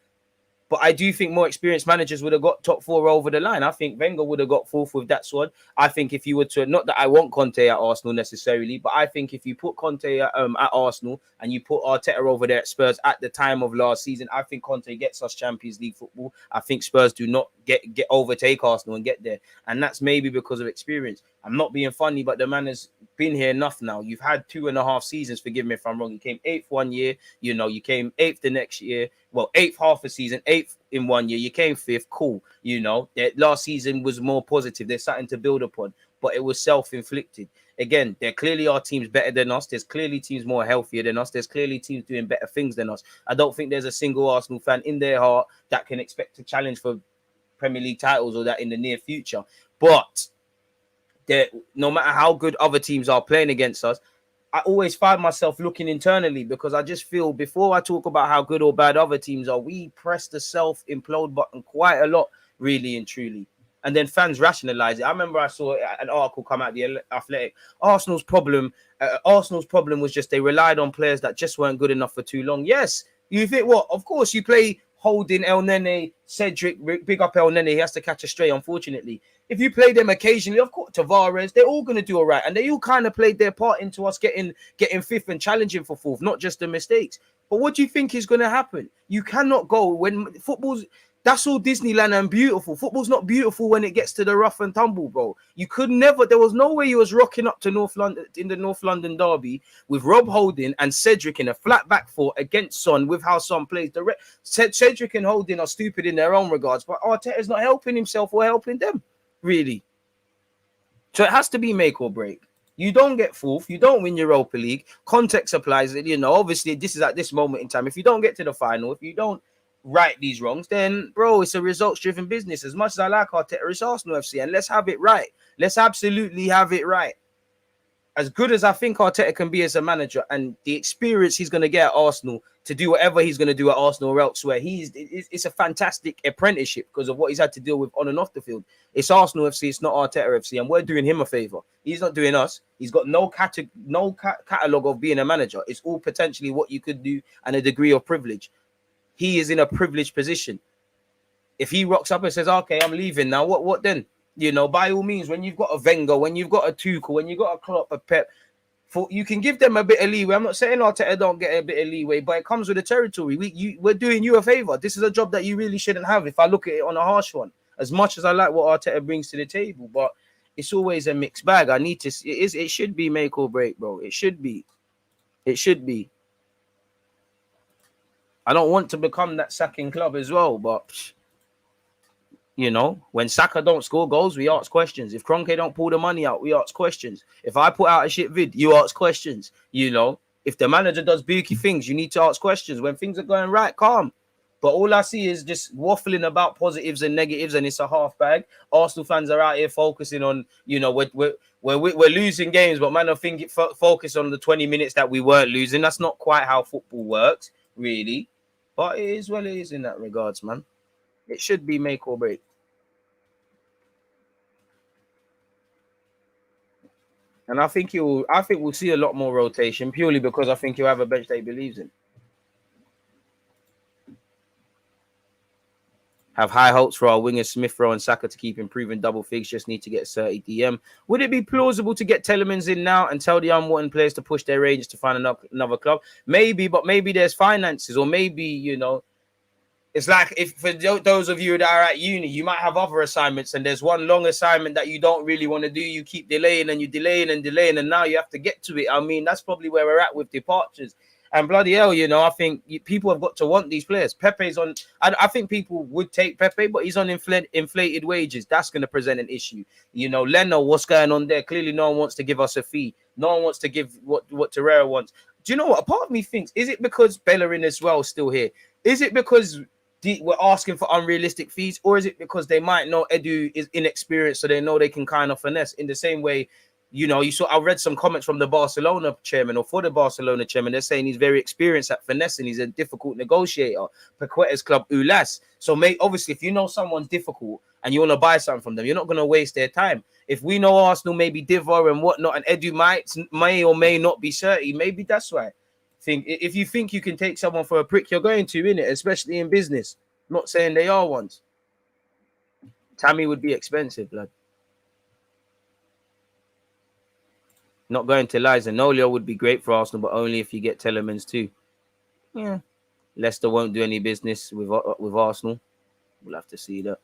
Speaker 4: but I do think more experienced managers would have got top 4 over the line. I think Wenger would have got 4th with that squad. I think if you were to, not that I want Conte at Arsenal necessarily, but I think if you put Conte at Arsenal and you put Arteta over there at Spurs at the time of last season, I think Conte gets us Champions League football. I think Spurs do not get overtake Arsenal and get there. And that's maybe because of experience. I'm not being funny, but the man has been here enough now. You've had 2.5 seasons, forgive me if I'm wrong. You came 8th one year, you know, you came 8th the next year. Well, 8th half a season, 8th in 1 year. You came 5th, cool. You know, last season was more positive. There's something to build upon, but it was self-inflicted. Again, there clearly are teams better than us. There's clearly teams more healthier than us. There's clearly teams doing better things than us. I don't think there's a single Arsenal fan in their heart that can expect to challenge for Premier League titles or that in the near future. But no matter how good other teams are playing against us, I always find myself looking internally, because I just feel before I talk about how good or bad other teams are, we press the self-implode button quite a lot, really and truly. And then fans rationalize it. I remember I saw an article come out the Athletic. Arsenal's problem was just they relied on players that just weren't good enough for too long. Yes, you think what? Of course, you play Holding, El Nene, Cedric, big up El Nene. He has to catch a stray, unfortunately. If you play them occasionally, of course, Tavares, they're all going to do all right. And they all kind of played their part into us getting 5th and challenging for 4th, not just the mistakes. But what do you think is going to happen? You cannot go when football's... That's all Disneyland and beautiful. Football's not beautiful when it gets to the rough and tumble, bro. You could never... There was no way you was rocking up to North London in the North London derby with Rob Holding and Cedric in a flat back four against Son with how Son plays. Cedric and Holding are stupid in their own regards, but Arteta's not helping himself or helping them, really. So it has to be make or break. You don't get 4th. You don't win Europa League. Context applies. You know, obviously, this is at this moment in time. If you don't get to the final, if you don't right these wrongs, then bro, it's a results-driven business. As much as I like Arteta, it's Arsenal FC, and let's have it right. Let's absolutely have it right. As good as I think Arteta can be as a manager, and the experience he's going to get at Arsenal to do whatever he's going to do at Arsenal or elsewhere, it's a fantastic apprenticeship because of what he's had to deal with on and off the field. It's Arsenal FC, it's not Arteta FC, and we're doing him a favor. He's not doing us. He's got no catalog of being a manager. It's all potentially what you could do and a degree of privilege. He is in a privileged position. If he rocks up and says, okay, I'm leaving now, what then? You know, by all means, when you've got a Wenger, when you've got a Tuchel, when you've got a Klopp, a Pep, you can give them a bit of leeway. I'm not saying Arteta don't get a bit of leeway, but it comes with the territory. We're doing you a favor. This is a job that you really shouldn't have if I look at it on a harsh one. As much as I like what Arteta brings to the table, but it's always a mixed bag. It should be make or break, bro. It should be. It should be. I don't want to become that sacking club as well, but you know, when Saka don't score goals, we ask questions. If Kroenke don't pull the money out, we ask questions. If I put out a shit vid, you ask questions. You know, if the manager does booky things, you need to ask questions. When things are going right, calm. But all I see is just waffling about positives and negatives, and it's a half bag. Arsenal fans are out here focusing on, you know, we're losing games, but man, I think focus on the 20 minutes that we weren't losing. That's not quite how football works, really. But it is what it is in that regards, man. It should be make or break. And I think we'll see a lot more rotation purely because I think he'll have a bench that he believes in. Have high hopes for our wingers Smith Rowe and Saka to keep improving double figs. Just need to get 30 DM. Would it be plausible to get Telemans in now and tell the unwanted players to push their ranges to find another club? Maybe, but maybe there's finances, or maybe, you know, it's like if for those of you that are at uni, you might have other assignments and there's one long assignment that you don't really want to do. You keep delaying and you delaying, and now you have to get to it. I mean, that's probably where we're at with departures. And bloody hell, you know, I think people have got to want these players. Pepe's on. I think people would take Pepe, but he's on inflated wages. That's going to present an issue. You know, Leno, what's going on there? Clearly, no one wants to give us a fee. No one wants to give what Torreira wants. Do you know what? A part of me thinks, is it because Bellerin as well is still here? Is it because we're asking for unrealistic fees, or is it because they might know Edu is inexperienced, so they know they can kind of finesse in the same way? You know, I read some comments from the Barcelona chairman, or for the Barcelona chairman. They're saying he's very experienced at finessing. He's a difficult negotiator. Paqueta's club, Ulas. So, obviously, if you know someone's difficult and you want to buy something from them, you're not going to waste their time. If we know Arsenal, maybe Divock and whatnot, and Edu may or may not be 30, maybe that's why. If you think you can take someone for a prick, you're going to, innit? Especially in business. I'm not saying they are ones. Tammy would be expensive, blood. Not going to lie, Zaniolo would be great for Arsenal, but only if you get Telemans too. Yeah. Leicester won't do any business with Arsenal. We'll have to see that.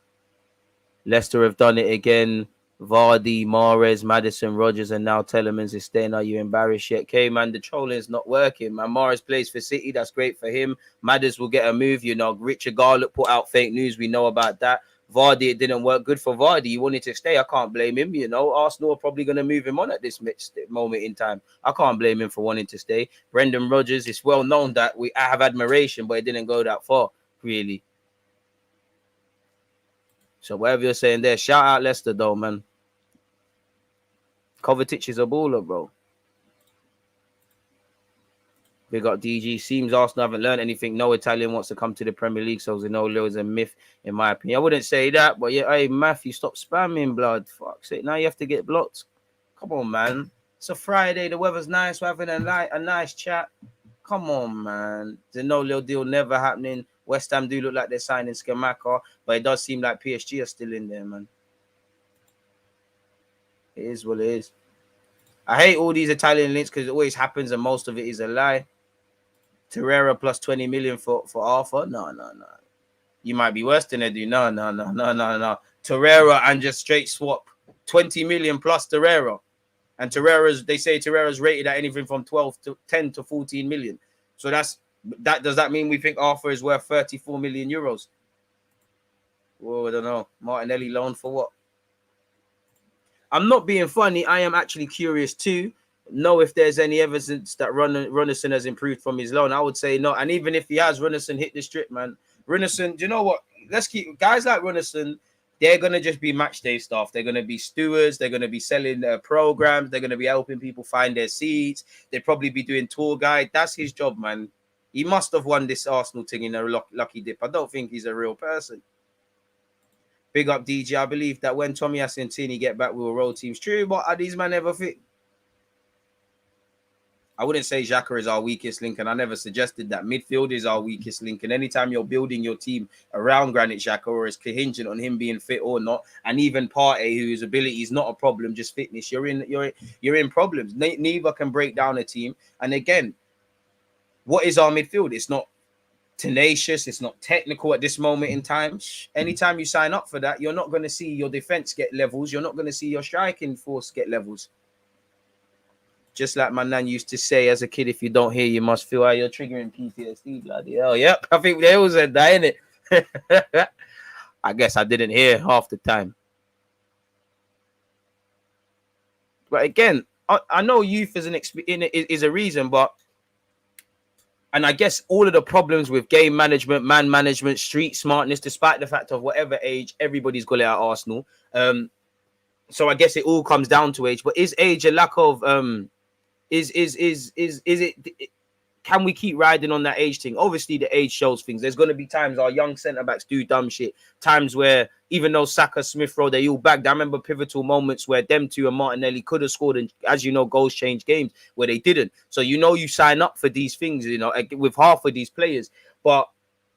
Speaker 4: Leicester have done it again. Vardy, Mahrez, Maddison, Rodgers, and now Telemans is staying. Are you embarrassed yet? Okay, man, the trolling's not working, man. Mahrez plays for City. That's great for him. Maddison will get a move. You know, Richard Garlick put out fake news. We know about that. Vardy, it didn't work good for Vardy. He wanted to stay. I can't blame him. You know, Arsenal are probably going to move him on at this moment in time. I can't blame him for wanting to stay. Brendan Rodgers, it's well known that I have admiration, but it didn't go that far, really. So whatever you're saying there, shout out Leicester though, man. Kovacic is a baller, bro. Big up DG. Seems Arsenal haven't learned anything. No Italian wants to come to the Premier League, so Zaniolo is a myth, in my opinion. I wouldn't say that, but yeah, hey, Matthew, stop spamming, blood. Fuck's sake. Now you have to get blocked. Come on, man. It's a Friday. The weather's nice. We're having a nice chat. Come on, man. Zaniolo deal never happening. West Ham do look like they're signing Scamacca, but it does seem like PSG are still in there, man. It is what it is. I hate all these Italian links because it always happens and most of it is a lie. Torreira plus 20 million for Arthur? No. You might be worse than they do. No. Torreira and just straight swap 20 million plus Torreira. And they say Torreira's rated at anything from 12 to 10 to 14 million. So does that mean we think Arthur is worth 34 million euros? Well, I don't know. Martinelli loan for what? I'm not being funny. I am actually curious to know if there's any evidence that Runnison has improved from his loan. I would say no. And even if he has, Runnison hit the strip, man. Runnison, do you know what? Let's keep guys like Runnison. They're going to just be match day staff. They're going to be stewards. They're going to be selling programs. They're going to be helping people find their seats. They'd probably be doing tour guide. That's his job, man. He must have won this Arsenal thing in a lucky dip. I don't think he's a real person. Big up DJ. I believe that when Tomiyasu and Tini get back, we will roll teams. True, but are these men ever fit? I wouldn't say Xhaka is our weakest link, and I never suggested that. Midfield is our weakest link, and anytime you're building your team around Granit Xhaka or is contingent on him being fit or not, and even Partey, whose ability is not a problem, just fitness, you're in problems. Neither can break down a team. And again, what is our midfield? It's not tenacious, it's not technical at this moment in time. Anytime you sign up for that, you're not going to see your defense get levels. You're not going to see your striking force get levels. Just like my nan used to say as a kid, if you don't hear, you must feel. How you're triggering PTSD, bloody hell. Yep, I think they all said that, innit? I guess I didn't hear half the time. But again, I know youth is a reason, but and I guess all of the problems with game management, man management, street smartness, despite the fact of whatever age, everybody's got it at Arsenal. So I guess it all comes down to age. But is age a lack of is it? Can we keep riding on that age thing? Obviously, the age shows things. There's going to be times our young centre backs do dumb shit. Times where even though Saka, Smith Rowe, they all bagged. I remember pivotal moments where them two and Martinelli could have scored, and as you know, goals change games where they didn't. So you know you sign up for these things, you know, with half of these players. But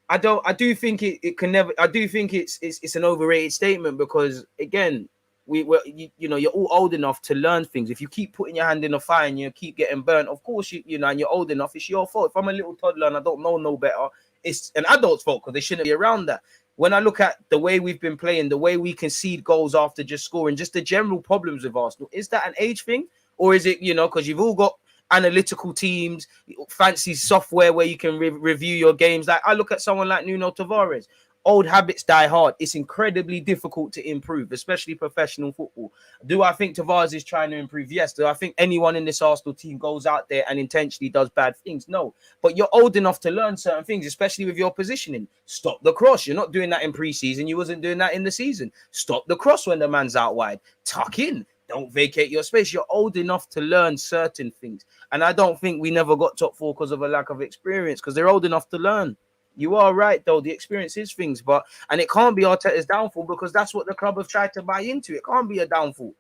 Speaker 4: I do think it can never. I do think it's an overrated statement because again, you're all old enough to learn things. If you keep putting your hand in the fire and you keep getting burnt, of course and you're old enough, it's your fault. If I'm a little toddler and I don't know no better, it's an adult's fault because they shouldn't be around that. When I look at the way we've been playing, the way we concede goals after just scoring, just the general problems with Arsenal, is that an age thing? Or is it, because you've all got analytical teams, fancy software where you can review your games? Like I look at someone like Nuno Tavares. Old habits die hard. It's incredibly difficult to improve, especially professional football. Do I think Tavares is trying to improve? Yes. Do I think anyone in this Arsenal team goes out there and intentionally does bad things? No. But you're old enough to learn certain things, especially with your positioning. Stop the cross. You're not doing that in pre-season. You wasn't doing that in the season. Stop the cross when the man's out wide. Tuck in. Don't vacate your space. You're old enough to learn certain things. And I don't think we never got top four because of a lack of experience, because they're old enough to learn. You are right, though. The experience is things, and it can't be Arteta's downfall because that's what the club have tried to buy into. It can't be a downfall.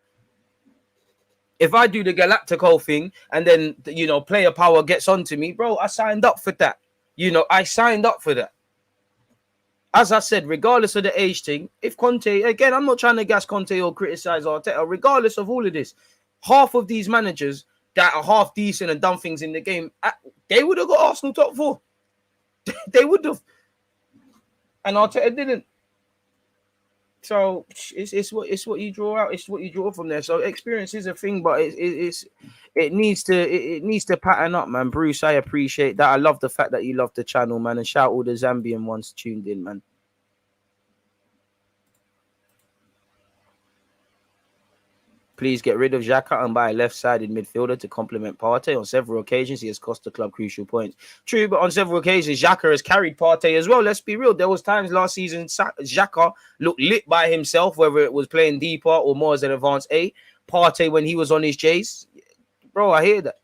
Speaker 4: If I do the Galactico thing and then, player power gets onto me, bro, I signed up for that. I signed up for that. As I said, regardless of the age thing, if Conte, again, I'm not trying to gas Conte or criticize Arteta, regardless of all of this, half of these managers that are half decent and done things in the game, they would have got Arsenal top four. They would have. And Arteta didn't. So it's what you draw out. It's what you draw from there. So experience is a thing, but it needs to pattern up, man. Bruce, I appreciate that. I love the fact that you love the channel, man, and shout all the Zambian ones tuned in, man. Please get rid of Xhaka and buy a left-sided midfielder to complement Partey. On several occasions, he has cost the club crucial points. True, but on several occasions, Xhaka has carried Partey as well. Let's be real. There was times last season, Xhaka looked lit by himself, whether it was playing deeper or more as an advanced A. Partey, when he was on his J's, bro, I hear that.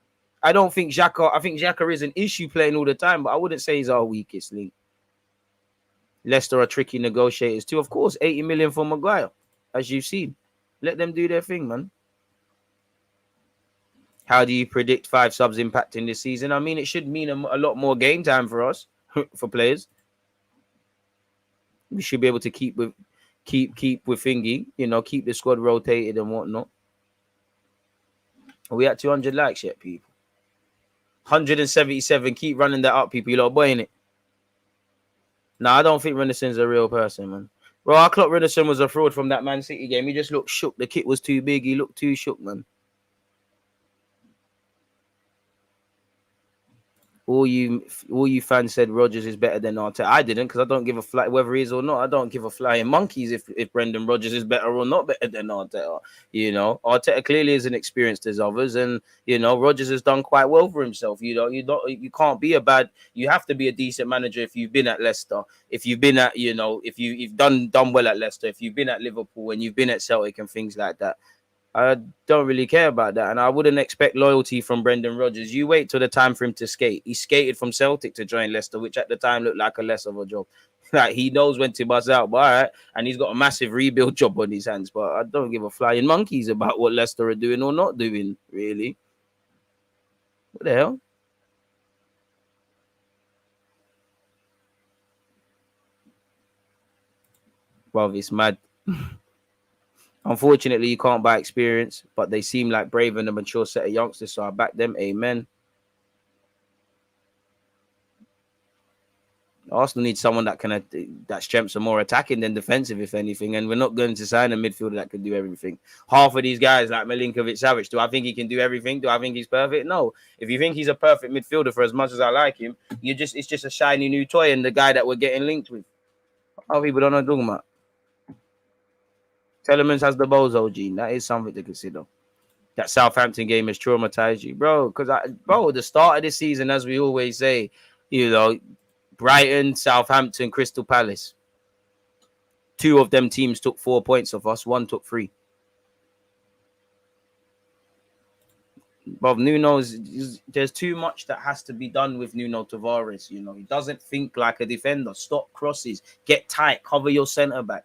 Speaker 4: I think Xhaka is an issue playing all the time, but I wouldn't say he's our weakest link. Leicester are tricky negotiators too. Of course, 80 million for Maguire, as you've seen. Let them do their thing, man. How do you predict 5 subs impacting this season? I mean, it should mean a lot more game time for us, for players. We should be able to keep with thingy, keep the squad rotated and whatnot. Are we at 200 likes yet, people? 177. Keep running that up, people. You lot buying it. No, I don't think Rennison's a real person, man. Bro, I clocked Rennison was a fraud from that Man City game. He just looked shook. The kit was too big. He looked too shook, man. All you fans said Rodgers is better than Arteta. I didn't, because I don't give a fly whether he is or not. I don't give a flying monkeys if Brendan Rodgers is better or not better than Arteta. Arteta clearly isn't experienced as others, and Rodgers has done quite well for himself. You can't be a bad. You have to be a decent manager if you've been at Leicester. If you've been at if you've done well at Leicester. If you've been at Liverpool and you've been at Celtic and things like that. I don't really care about that. And I wouldn't expect loyalty from Brendan Rodgers. You wait till the time for him to skate. He skated from Celtic to join Leicester, which at the time looked like a less of a job. Like, he knows when to buzz out, but all right. And he's got a massive rebuild job on his hands. But I don't give a flying monkeys about what Leicester are doing or not doing, really. What the hell? Well, it's mad. Unfortunately, you can't buy experience, but they seem like brave and a mature set of youngsters, so I back them. Amen. Arsenal needs someone that strengths are more attacking than defensive, if anything, and we're not going to sign a midfielder that can do everything. Half of these guys, like Milinković-Savić, do I think he can do everything? Do I think he's perfect? No. If you think he's a perfect midfielder, for as much as I like him, it's just a shiny new toy and the guy that we're getting linked with. Oh, people don't know what I'm talking about. Telemans has the bozo gene. That is something to consider. That Southampton game has traumatized you, bro. Because the start of this season, as we always say, Brighton, Southampton, Crystal Palace. 2 of them teams took 4 points off us. 1 took 3. But Nuno's, there's too much that has to be done with Nuno Tavares. He doesn't think like a defender. Stop crosses. Get tight. Cover your centre back.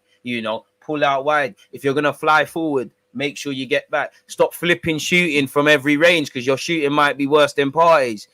Speaker 4: Pull out wide. If you're going to fly forward, make sure you get back. Stop flipping shooting from every range, because your shooting might be worse than Partey's.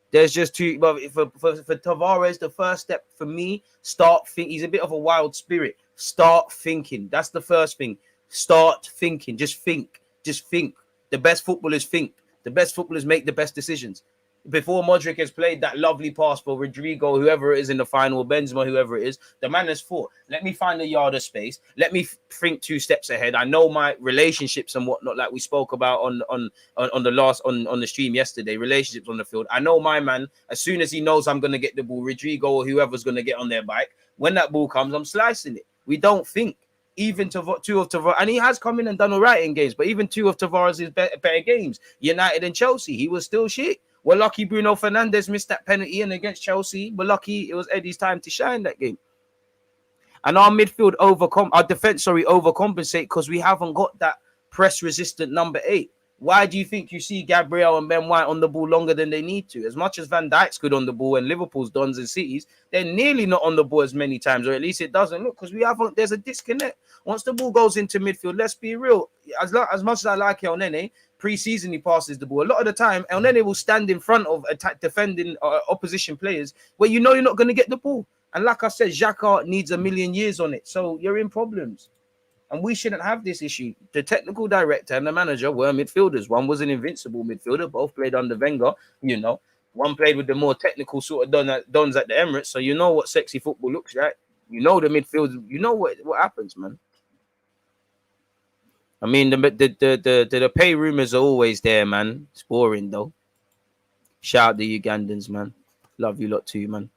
Speaker 4: There's just too... But for Tavares, the first step for me, start thinking. He's a bit of a wild spirit. Start thinking. That's the first thing. Start thinking. Just think. Just think. The best footballers think. The best footballers make the best decisions. Before Modric has played that lovely pass for Rodrigo, whoever it is in the final, Benzema, whoever it is, the man has thought, let me find a yard of space. Let me think 2 steps ahead. I know my relationships and whatnot, like we spoke about on the stream yesterday, relationships on the field. I know my man, as soon as he knows I'm going to get the ball, Rodrigo or whoever's going to get on their bike, when that ball comes, I'm slicing it. We don't think. Even 2 of Tavares, and he has come in and done all right in games, but even 2 of Tavares' better games, United and Chelsea, he was still shit. We're lucky Bruno Fernandes missed that penalty, and against Chelsea, we're lucky it was Eddie's time to shine that game. And our midfield our defense overcompensate because we haven't got that press-resistant number 8. Why do you think you see Gabriel and Ben White on the ball longer than they need to? As much as Van Dijk's good on the ball and Liverpool's Dons and Cities, they're nearly not on the ball as many times, or at least it doesn't look, because there's a disconnect. Once the ball goes into midfield, let's be real. As much as I like El Nene, pre-season he passes the ball. A lot of the time, El Nene will stand in front of defending opposition players where you're not going to get the ball. And like I said, Xhaka needs a million years on it. So you're in problems. And we shouldn't have this issue. The technical director and the manager were midfielders. One was an invincible midfielder. Both played under Wenger, One played with the more technical sort of dons at the Emirates. So you know what sexy football looks like. You know the midfield. You know what happens, man. I mean, the pay rumors are always there, man. It's boring though. Shout out the Ugandans, man. Love you lot too, man.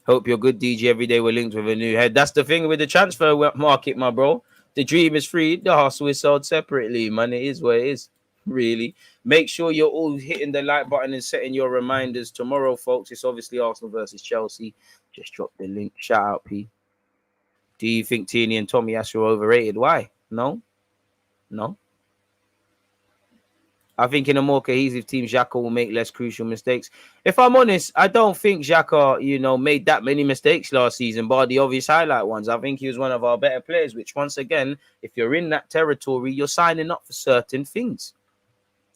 Speaker 4: Hope you're good, DG. Every day we're linked with a new head. That's the thing with the transfer market, my bro. The dream is free. The hustle is sold separately, man. It is what it is, really. Make sure you're all hitting the like button and setting your reminders. Tomorrow, folks, it's obviously Arsenal versus Chelsea. Just drop the link. Shout out, P. Do you think Tierney and Tomiyasu are overrated? Why? No. I think in a more cohesive team, Xhaka will make less crucial mistakes. If I'm honest, I don't think Xhaka, made that many mistakes last season, bar the obvious highlight ones. I think he was one of our better players, which once again, if you're in that territory, you're signing up for certain things.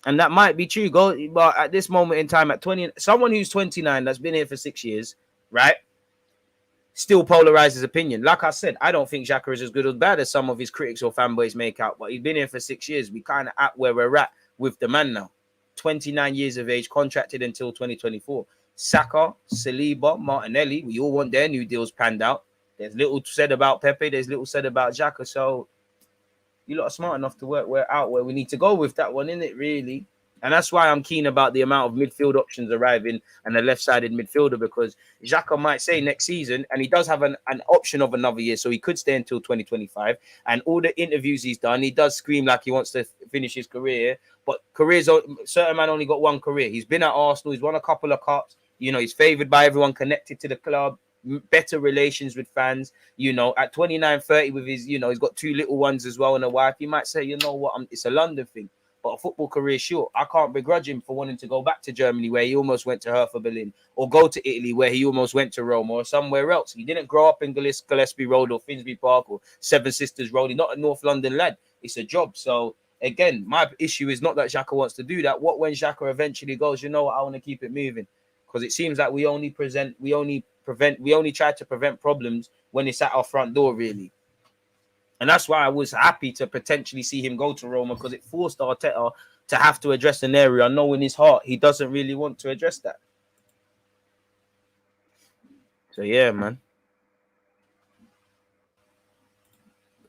Speaker 4: And that might be true. But at this moment in time, at 20, someone who's 29, that's been here for 6 years, right? Still polarizes opinion. Like I said, I don't think Xhaka is as good or bad as some of his critics or fanboys make out, but he's been here for 6 years. We kind of at where we're at with the man now. 29 years of age, contracted until 2024. Saka, Saliba, Martinelli, we all want their new deals panned out. There's little said about Pepe, there's little said about Xhaka, so you lot are smart enough to work out where we need to go with that one, isn't it, really? And that's why I'm keen about the amount of midfield options arriving and a left-sided midfielder, because Xhaka might say next season, and he does have an option of another year, so he could stay until 2025. And all the interviews he's done, he does scream like he wants to finish his career. But certain man only got one career. He's been at Arsenal. He's won a couple of cups. He's favoured by everyone connected to the club. Better relations with fans. At 29, 30 with his, he's got 2 little ones as well and a wife. He might say, you know what, it's a London thing. But a football career, sure. I can't begrudge him for wanting to go back to Germany where he almost went to Hertha Berlin, or go to Italy where he almost went to Rome, or somewhere else. He didn't grow up in Gillespie Road or Finsbury Park or Seven Sisters Road. He's not a North London lad. It's a job. So again, my issue is not that Xhaka wants to do that. What when Xhaka eventually goes, you know what, I want to keep it moving, because it seems like we only try to prevent problems when it's at our front door, really. And that's why I was happy to potentially see him go to Roma, because it forced Arteta to have to address an area I know in his heart he doesn't really want to address that. So yeah, man.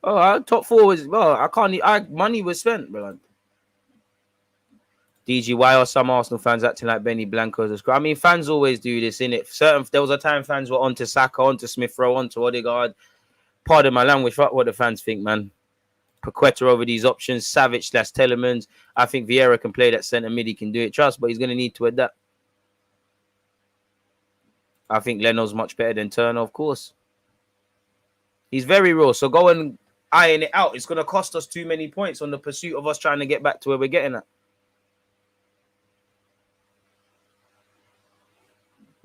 Speaker 4: Oh, top 4 was money was spent, bro. DG, why are some Arsenal fans acting like Benny Blanco's? I mean, fans always do this, innit? There was a time fans were onto Saka, onto Smith Rowe, onto Odegaard. Pardon my language, fuck what the fans think, man. Paqueta over these options, Savic/Telemans. I think Vieira can play that centre mid. He can do it, trust, but he's going to need to adapt. I think Leno's much better than Turner, of course. He's very raw, so go and iron it out. It's going to cost us too many points on the pursuit of us trying to get back to where we're getting at.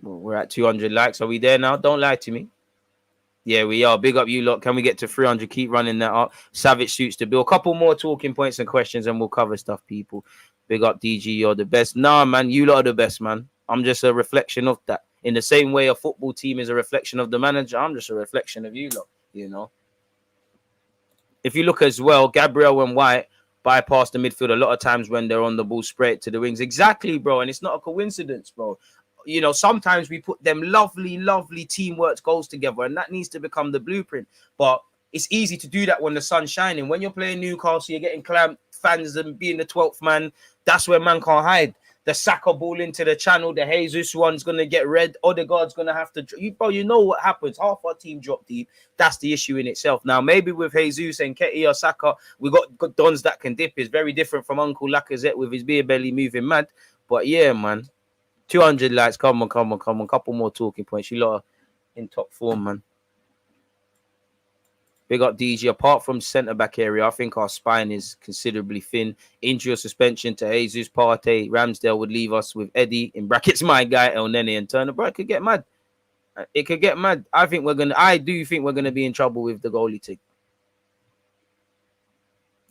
Speaker 4: Well, we're at 200 likes. Are we there now? Don't lie to me. Yeah, we are. Big up you lot. Can we get to 300? Keep running that up. Savage suits the bill. A couple more talking points and questions and we'll cover stuff, people. Big up DG. You're the best. Nah, man. You lot are the best, man. I'm just a reflection of that. In the same way a football team is a reflection of the manager, I'm just a reflection of you lot, If you look as well, Gabriel and White bypass the midfield a lot of times when they're on the ball, spray it to the wings. Exactly, bro. And it's not a coincidence, bro. Sometimes we put them lovely teamwork goals together, and that needs to become the blueprint. But it's easy to do that when the sun's shining. When you're playing Newcastle, you're getting clamped, fans and being the 12th man. That's where man can't hide. The Saka ball into the channel, the Jesus one's going to get red. Odegaard's going to have to... You know what happens. Half our team drop deep. That's the issue in itself. Now, maybe with Jesus and Nketiah or Saka, we got dons that can dip. It's very different from Uncle Lacazette with his beer belly moving mad. But yeah, man. 200 likes. Come on. Couple more talking points. You lot are in top form, man. Big up DG. Apart from centre-back area, I think our spine is considerably thin. Injury or suspension to Jesus, Partey, Ramsdale would leave us with Eddie, in brackets, my guy, El Nene and Turner. Bro, it could get mad. It could get mad. I do think we're going to be in trouble with the goalie thing.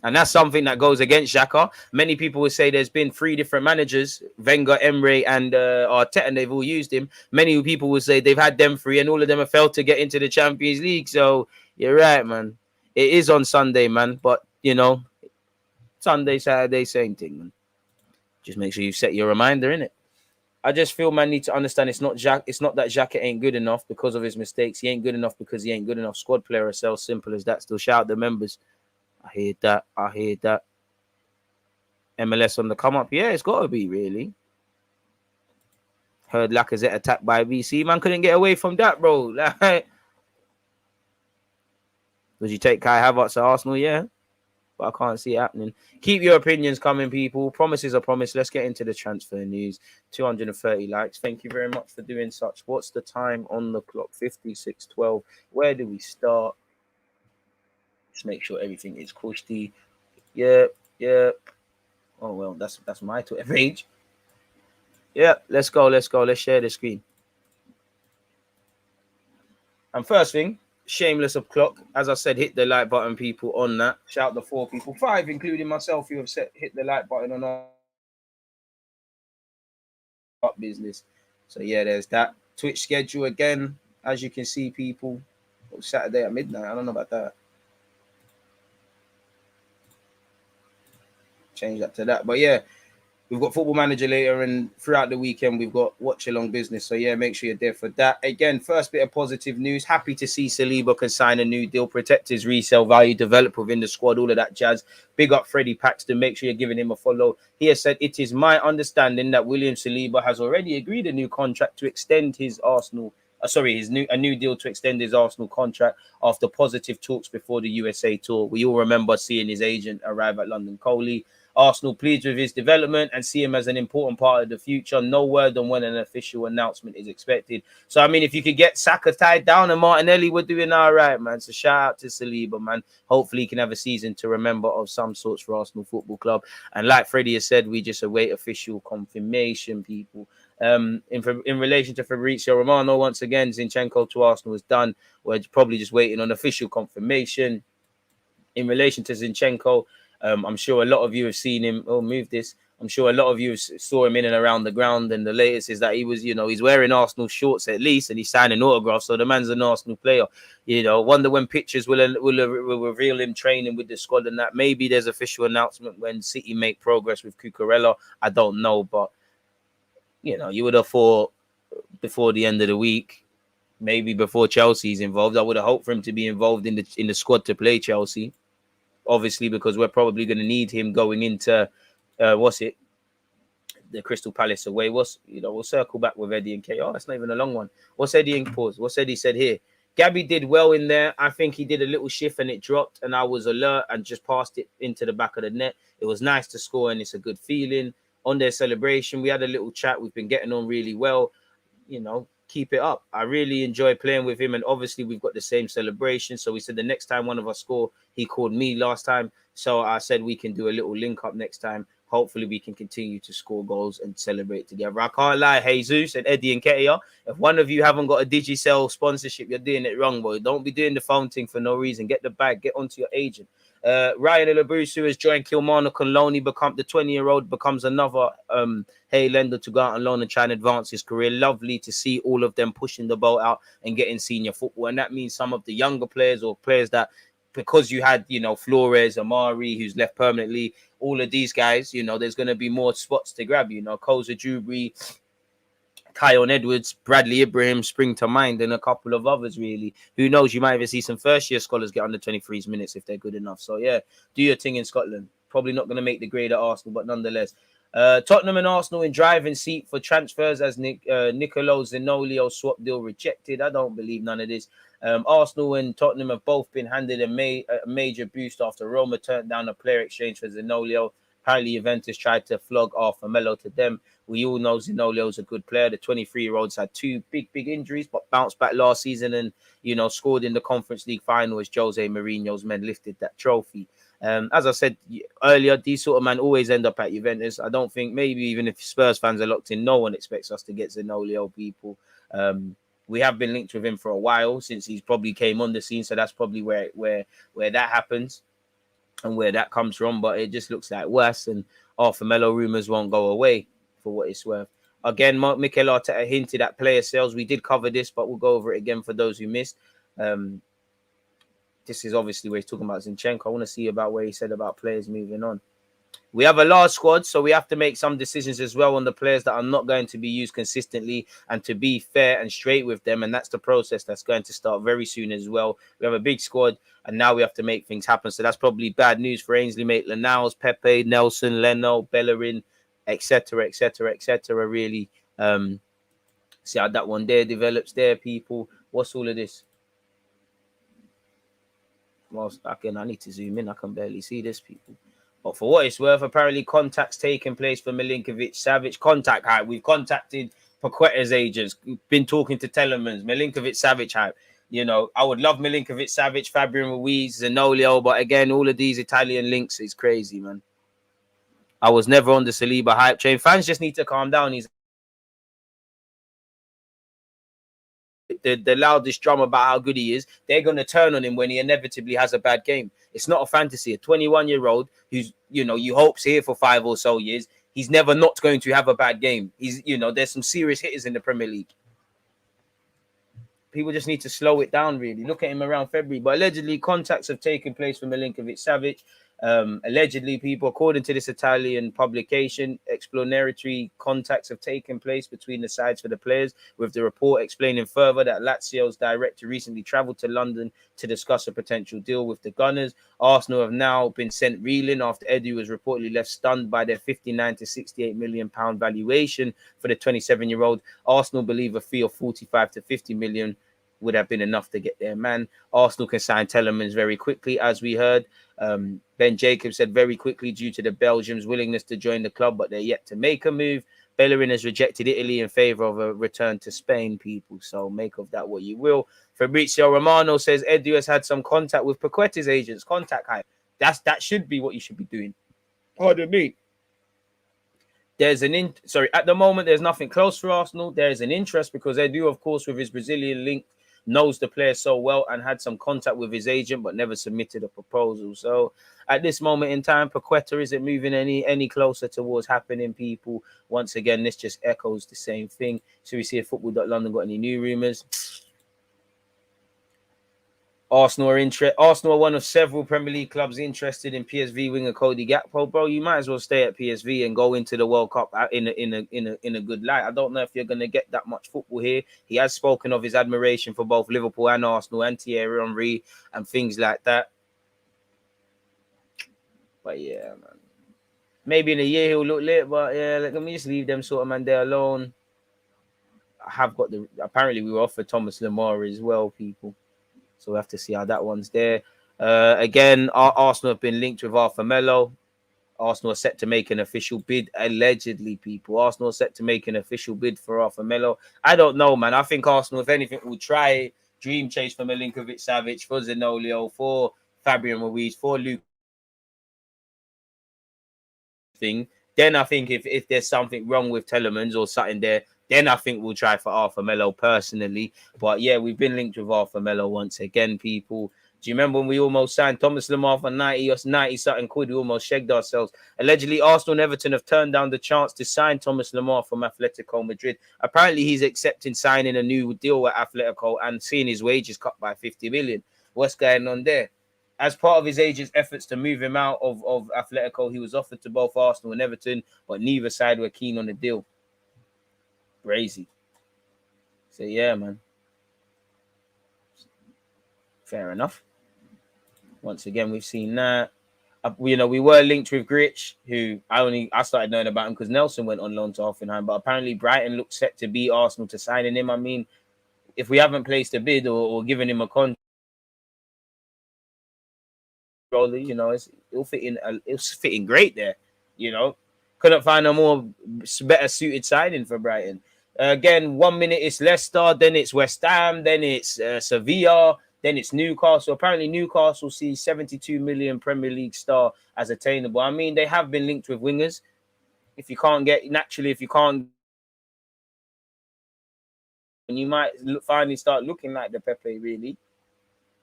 Speaker 4: And that's something that goes against Xhaka. Many people would say there's been 3 different managers, Wenger, Emre, and Arteta, and they've all used him. Many people would say they've had them 3, and all of them have failed to get into the Champions League. So you're right, man. It is on Sunday, man. But, Sunday, Saturday, same thing, man. Just make sure you set your reminder, innit? I just feel man need to understand it's not that Xhaka ain't good enough because of his mistakes. He ain't good enough because he ain't good enough. Squad player itself, simple as that. Still shout out the members. I hear that. MLS on the come up. Yeah, it's got to be really. Heard Lacazette attacked by VC. Man couldn't get away from that, bro. Like, would you take Kai Havertz at Arsenal? Yeah. But I can't see it happening. Keep your opinions coming, people. Promises are promised. Let's get into the transfer news. 230 likes. Thank you very much for doing such. What's the time on the clock? 56:12. Where do we start? Let's make sure everything is cushy. Yep. Oh, well, that's my Twitter page. Yep, let's go. Let's share the screen. And first thing, shameless of clock. As I said, hit the like button, people, on that. Shout the 4 people, 5, including myself, who have hit the like button on our business. So yeah, there's that. Twitch schedule again, as you can see, people. Saturday at midnight. I don't know about that. Change that to that. But yeah, we've got Football Manager later, and throughout the weekend, we've got Watch Along business. So, yeah, make sure you're there for that. Again, first bit of positive news. Happy to see Saliba can sign a new deal, protect his resale value, develop within the squad, all of that jazz. Big up Freddie Paxton. Make sure you're giving him a follow. He has said, it is my understanding that William Saliba has already agreed a new contract to extend his a new deal to extend his Arsenal contract after positive talks before the USA tour. We all remember seeing his agent arrive at London Coley. Arsenal pleased with his development and see him as an important part of the future. No word on when an official announcement is expected. So, I mean, if you could get Saka tied down and Martinelli, we're doing all right, man. So, shout out to Saliba, man. Hopefully, he can have a season to remember of some sorts for Arsenal Football Club. And like Freddie has said, we just await official confirmation, people. In relation to Fabrizio Romano, once again, Zinchenko to Arsenal is done. We're probably just waiting on official confirmation. In relation to Zinchenko, I'm sure a lot of you have seen him. Oh, move this. I'm sure a lot of you saw him in and around the ground. And the latest is that he was, he's wearing Arsenal shorts at least, and he's signing autographs. So the man's an Arsenal player. Wonder when pictures will reveal him training with the squad and that. Maybe there's official announcement when City make progress with Cucurella. I don't know, but you would have thought before the end of the week, maybe before Chelsea's involved, I would have hoped for him to be involved in the squad to play Chelsea. Obviously, because we're probably going to need him going into the Crystal Palace away. We'll circle back with Eddie and K. Oh, that's not even a long one. What's Eddie in pause? What's Eddie said here? Gabby did well in there. I think he did a little shift and it dropped, and I was alert and just passed it into the back of the net. It was nice to score, and it's a good feeling. On their celebration, we had a little chat. We've been getting on really well. Keep it up. I really enjoy playing with him, and obviously we've got the same celebration. So we said the next time one of us score, he called me last time. So I said we can do a little link up next time. Hopefully we can continue to score goals and celebrate together. I can't lie, Jesus and Eddie and Ketia, if one of you haven't got a Digicel sponsorship, you're doing it wrong, boy. Don't be doing the phone thing for no reason. Get the bag, get onto your agent. Ryan Elabruce, who has joined Kilmarnock on loan, the 20-year-old becomes another lender to go out on loan and try and advance his career. Lovely to see all of them pushing the boat out and getting senior football. And that means some of the younger players or players that, because you had, Flores, Amari, who's left permanently, all of these guys, there's going to be more spots to grab, Koza Jubri, Kion Edwards, Bradley Ibrahim spring to mind, and a couple of others, really. Who knows? You might even see some first-year scholars get under 23's minutes if they're good enough. So, yeah, do your thing in Scotland. Probably not going to make the grade at Arsenal, but nonetheless. Tottenham and Arsenal in driving seat for transfers as Nicolo Zaniolo swap deal rejected. I don't believe none of this. Arsenal and Tottenham have both been handed a major boost after Roma turned down a player exchange for Zaniolo. Apparently, Juventus tried to flog Arthur Melo to them. We all know Zaniolo's a good player. The 23-year-old's had 2 big injuries, but bounced back last season and, scored in the Conference League final as Jose Mourinho's men lifted that trophy. As I said earlier, these sort of men always end up at Juventus. I don't think, maybe even if Spurs fans are locked in, no one expects us to get Zaniolo, people. We have been linked with him for a while since he's probably came on the scene. So that's probably where that happens and where that comes from. But it just looks like worse. And Arthur Melo rumours won't go away for what it's worth. Again, Mikel Arteta hinted at player sales. We did cover this, but we'll go over it again for those who missed. This is obviously where he's talking about Zinchenko. I want to see about where he said about players moving on. We have a large squad, so we have to make some decisions as well on the players that are not going to be used consistently, and to be fair and straight with them. And that's the process that's going to start very soon as well. We have a big squad, and now we have to make things happen. So that's probably bad news for Ainsley Maitland-Niles, Pepe, Nelson, Leno, Bellerin, etc., etc., etc. Really, see how that one there develops there, people. What's all of this? Well, again, I need to zoom in. I can barely see this, people. But for what it's worth, apparently contacts taking place for Milinković-Savić. Contact hype. We've contacted Paqueta's agents. We've been talking to Telemans. Milinković-Savić hype. You know, I would love Milinković-Savić, Fabian Ruiz, Zaniolo. But again, all of these Italian links is crazy, man. I was never on the Saliba hype train. Fans just need to calm down. He's the loudest drum about how good he is. They're going to turn on him when he inevitably has a bad game. It's not a fantasy. A 21-year-old who's, you know, you hope's here for 5 or so years. He's never not going to have a bad game. He's, you know, there's some serious hitters in the Premier League. People just need to slow it down, really. Look at him around February. But allegedly, contacts have taken place for Milinković-Savić. Allegedly, people, according to this Italian publication, exploratory contacts have taken place between the sides for the players, with the report explaining further that Lazio's director recently travelled to London to discuss a potential deal with the Gunners. Arsenal have now been sent reeling after Edu was reportedly left stunned by their 59 to 68 million pound valuation for the 27-year-old. Arsenal believe a fee of 45 to 50 million would have been enough to get their man. Arsenal can sign Telemans very quickly, as we heard. Ben Jacobs said very quickly due to the Belgians' willingness to join the club, but they're yet to make a move. Bellerin has rejected Italy in favour of a return to Spain, people. So make of that what you will. Fabrizio Romano says Edu has had some contact with Paqueta's agents. Contact hype. That should be what you should be doing. Pardon me. There's at the moment, there's nothing close for Arsenal. There is an interest because Edu, of course, with his Brazilian link, knows the player so well and had some contact with his agent, but never submitted a proposal. So at this moment in time, Paqueta isn't moving any closer towards happening, people. Once again, this just echoes the same thing. So we see if Football.London got any new rumours. Arsenal are one of several Premier League clubs interested in PSV winger Cody Gakpo. Bro, you might as well stay at PSV and go into the World Cup in a good light. I don't know if you're going to get that much football here. He has spoken of his admiration for both Liverpool and Arsenal and Thierry Henry and things like that. But yeah, man. Maybe in a year he'll look lit, but yeah, let me just leave them sort of man there alone. Apparently we were offered Thomas Lemar as well, people. So we have to see how that one's there. Again, Arsenal have been linked with Arthur Melo. Arsenal are set to make an official bid, allegedly, people. Arsenal are set to make an official bid for Arthur Melo. I don't know, man. I think Arsenal, if anything, will try dream chase for Milinković-Savić, for Zaniolo, for Fabian Ruiz, for Luke. Then I think if there's something wrong with Telemans or something there, then I think we'll try for Arthur Melo personally. But yeah, we've been linked with Arthur Melo once again, people. Do you remember when we almost signed Thomas Lemar for 90 something quid? We almost shagged ourselves. Allegedly, Arsenal and Everton have turned down the chance to sign Thomas Lemar from Atletico Madrid. Apparently, he's accepting signing a new deal with Atletico and seeing his wages cut by 50 million. What's going on there? As part of his agent's efforts to move him out of Atletico, he was offered to both Arsenal and Everton, but neither side were keen on the deal. Crazy. So, yeah, man. Fair enough. Once again, we've seen that. We were linked with Grich, who I started knowing about him because Nelson went on loan to Hoffenheim, but apparently Brighton looked set to beat Arsenal to signing him. I mean, if we haven't placed a bid or given him a contract, you know, it'll fit in great there. You know, couldn't find a better suited signing for Brighton. Again, 1 minute it's Leicester, then it's West Ham, then it's Sevilla, then it's Newcastle. Apparently, Newcastle sees 72 million Premier League star as attainable. I mean, they have been linked with wingers. If you can't, you might finally start looking like the Pepe, really.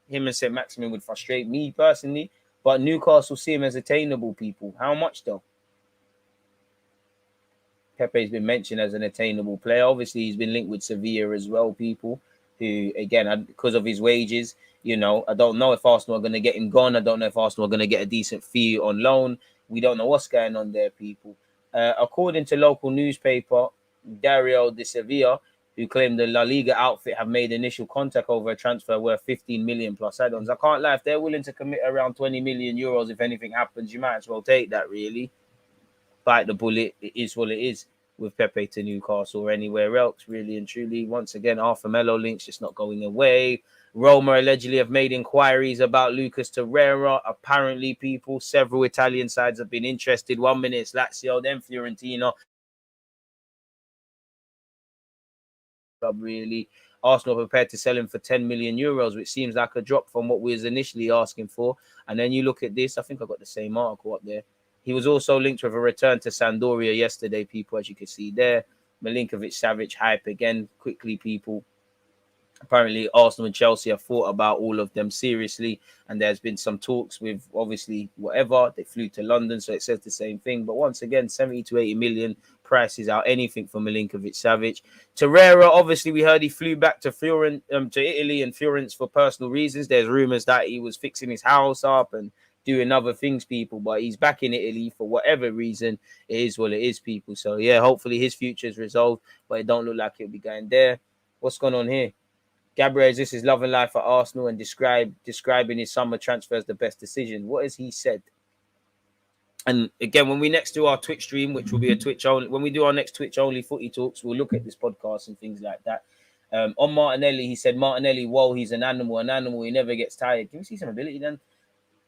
Speaker 4: Him and St. Maximin would frustrate me personally, but Newcastle see him as attainable, people. How much, though? Pepe's been mentioned as an attainable player. Obviously, he's been linked with Sevilla as well, people, who, again, because of his wages, you know, I don't know if Arsenal are going to get him gone. I don't know if Arsenal are going to get a decent fee on loan. We don't know what's going on there, people. According to local newspaper, Dario de Sevilla, who claimed the La Liga outfit have made initial contact over a transfer worth 15 million plus add-ons. I can't lie, if they're willing to commit around 20 million euros, if anything happens, you might as well take that, really. Bite the bullet. It is what it is with Pepe to Newcastle or anywhere else, really and truly. Once again, Arthur Melo links just not going away. Roma allegedly have made inquiries about Lucas Torreira. Apparently, several Italian sides have been interested. 1 minute it's Lazio, then Fiorentina. Really, Arsenal prepared to sell him for 10 million euros, which seems like a drop from what we was initially asking for. And then you look at this, I think I got the same article up there. He was also linked with a return to Sampdoria yesterday, people, as you can see there. Milinković-Savić hype again, quickly, people. Apparently, Arsenal and Chelsea have thought about all of them seriously, and there's been some talks with, obviously, whatever. They flew to London, so it says the same thing. But once again, 70 to 80 million prices out, anything for Milinković-Savić. Torreira, obviously, we heard he flew back to Italy and Florence for personal reasons. There's rumours that he was fixing his house up and doing other things, people, but he's back in Italy for whatever reason. It is what it is, people. So, yeah, hopefully his future is resolved, but it don't look like he'll be going there. What's going on here? Gabriel Jesus is loving life at Arsenal and describing his summer transfer as the best decision. What has he said? And again, when we next do our Twitch stream, which will be a Twitch only, when we do our next Twitch only footy talks, we'll look at this podcast and things like that. On Martinelli, he said, Martinelli, whoa, he's an animal, he never gets tired. Can we see some ability then?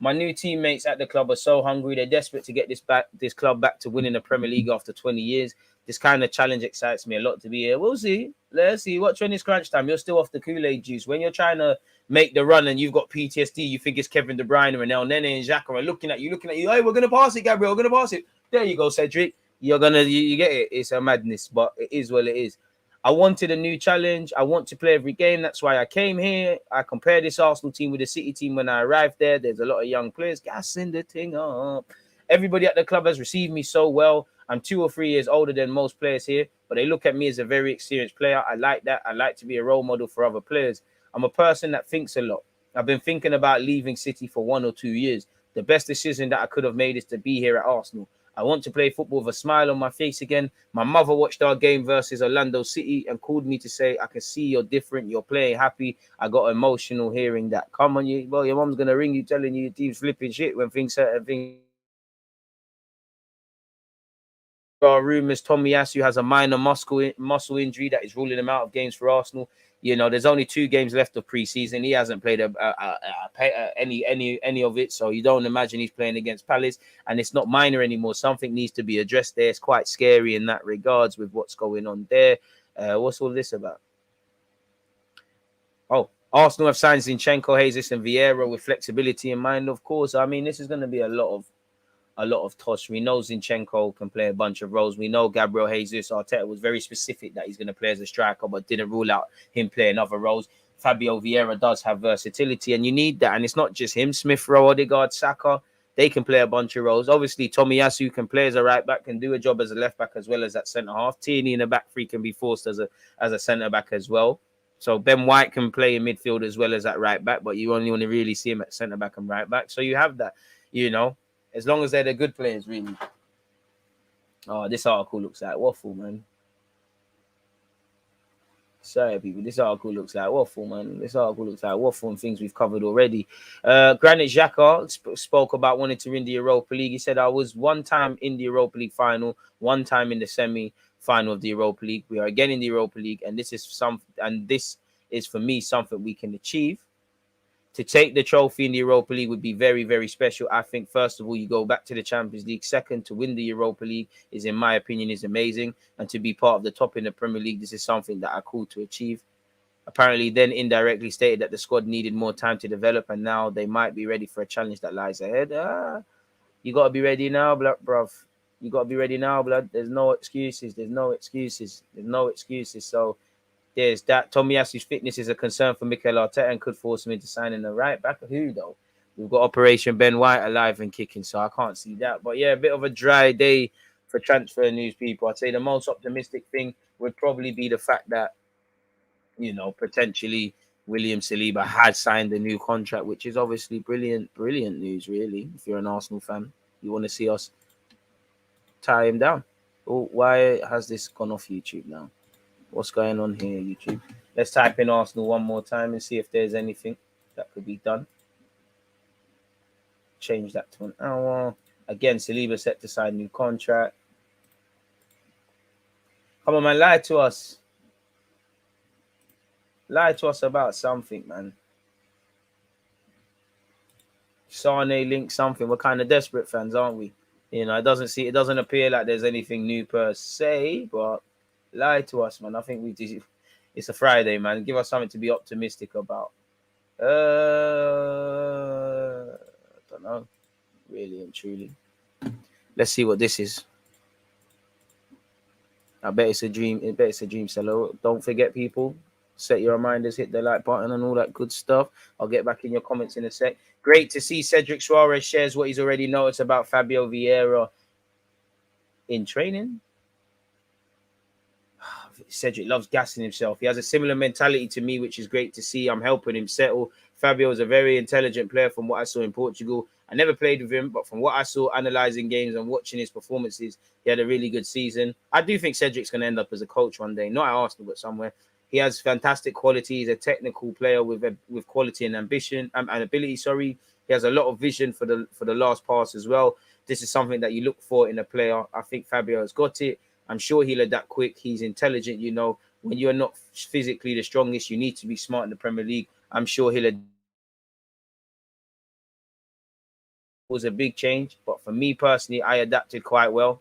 Speaker 4: My new teammates at the club are so hungry. They're desperate to get this club back to winning the Premier League after 20 years. This kind of challenge excites me a lot to be here. We'll see. Let's see. Watch when it's crunch time. You're still off the Kool-Aid juice. When you're trying to make the run and you've got PTSD, you think it's Kevin De Bruyne and El Nene and Xhaka are looking at you. Hey, we're going to pass it, Gabriel. We're going to pass it. There you go, Cedric. You get it. It's a madness, but it is what it is. I wanted a new challenge. I want to play every game. That's why I came here. I compared this Arsenal team with the City team when I arrived there. There's a lot of young players gassing the thing up. Everybody at the club has received me so well. I'm 2 or 3 years older than most players here, but they look at me as a very experienced player. I like that. I like to be a role model for other players. I'm a person that thinks a lot. I've been thinking about leaving City for 1 or 2 years. The best decision that I could have made is to be here at Arsenal. I want to play football with a smile on my face again. My mother watched our game versus Orlando City and called me to say, I can see you're different. You're playing happy. I got emotional hearing that. Come on, your mom's going to ring you telling you your team's flipping shit when certain things. There are rumours Tomiyasu has a minor muscle injury that is ruling him out of games for Arsenal. You know, there's only 2 games left of preseason. He hasn't played any of it, so you don't imagine he's playing against Palace. And it's not minor anymore. Something needs to be addressed there. It's quite scary in that regards with what's going on there. What's all this about? Oh, Arsenal have signed Zinchenko, Jesus, and Vieira with flexibility in mind. Of course, I mean, this is going to be a lot of toss. We know Zinchenko can play a bunch of roles. We know Gabriel Jesus, Arteta was very specific that he's going to play as a striker, but didn't rule out him playing other roles. Fabio Vieira does have versatility, and you need that. And it's not just him. Smith Rowe, Odegaard, Saka, they can play a bunch of roles. Obviously, Tomiyasu can play as a right back, can do a job as a left back as well as at centre half. Tierney in the back three can be forced as a centre back as well. So Ben White can play in midfield as well as at right back, but you only want to really see him at centre back and right back. So you have that, you know. As long as they're the good players, really. Oh, this article looks like waffle, man. Sorry, people. This article looks like waffle, man. This article looks like waffle and things we've covered already. Granit Xhaka spoke about wanting to win the Europa League. He said, I was 1 time in the Europa League final, 1 time in the semi-final of the Europa League. We are again in the Europa League, and this is for me something we can achieve. To take the trophy in the Europa League would be very, very special. I think, first of all, you go back to the Champions League. Second, to win the Europa League is, in my opinion, is amazing. And to be part of the top in the Premier League, this is something that I call to achieve. Apparently, then indirectly stated that the squad needed more time to develop, and now they might be ready for a challenge that lies ahead. You got to be ready now, bruv. You got to be ready now, blood. There's no excuses. So, there's that. Tomiyasu's fitness is a concern for Mikel Arteta and could force him into signing the right back. Who, though? We've got Operation Ben White alive and kicking, so I can't see that. But, yeah, a bit of a dry day for transfer news, people. I'd say the most optimistic thing would probably be the fact that, you know, potentially William Saliba has signed a new contract, which is obviously brilliant news, really, if you're an Arsenal fan. You want to see us tie him down? Oh, why has this gone off YouTube now? What's going on here, YouTube? Let's type in Arsenal one more time and see if there's anything that could be done. Change that to an hour. Again, Saliba set to sign new contract. Come on, man, lie to us. Lie to us about something, man. Sane link something. We're kind of desperate fans, aren't we? You know, it doesn't appear like there's anything new per se, but lie to us, man. I think it's a Friday, man. Give us something to be optimistic about. I don't know, really and truly. Let's see what this is. I bet it's a dream. I bet it's a dream seller. Don't forget, people. Set your reminders, hit the like button and all that good stuff. I'll get back in your comments in a sec. Great to see Cedric Suarez shares what he's already noticed about Fabio Vieira in training. Cedric loves gassing himself. He has a similar mentality to me, which is great to see. I'm helping him settle. Fabio is a very intelligent player from what I saw in Portugal. I never played with him, but from what I saw analysing games and watching his performances, he had a really good season. I do think Cedric's going to end up as a coach one day, not at Arsenal, but somewhere. He has fantastic quality. He's a technical player with quality and ambition and ability. Sorry, he has a lot of vision for the last pass as well. This is something that you look for in a player. I think Fabio has got it. I'm sure he'll adapt quick. He's intelligent. You know, when you're not physically the strongest, you need to be smart in the Premier League. I'm sure he'll adapt. It was a big change, but for me personally, I adapted quite well.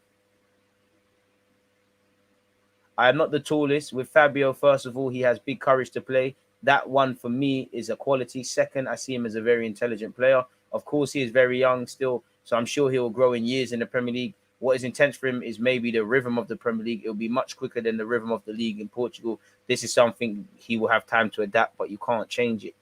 Speaker 4: I'm not the tallest. With Fabio, first of all, he has big courage to play. That one for me is a quality. Second, I see him as a very intelligent player. Of course, he is very young still, so I'm sure he will grow in years in the Premier League. What is intense for him is maybe the rhythm of the Premier League. It'll be much quicker than the rhythm of the league in Portugal. This is something he will have time to adapt, but you can't change it.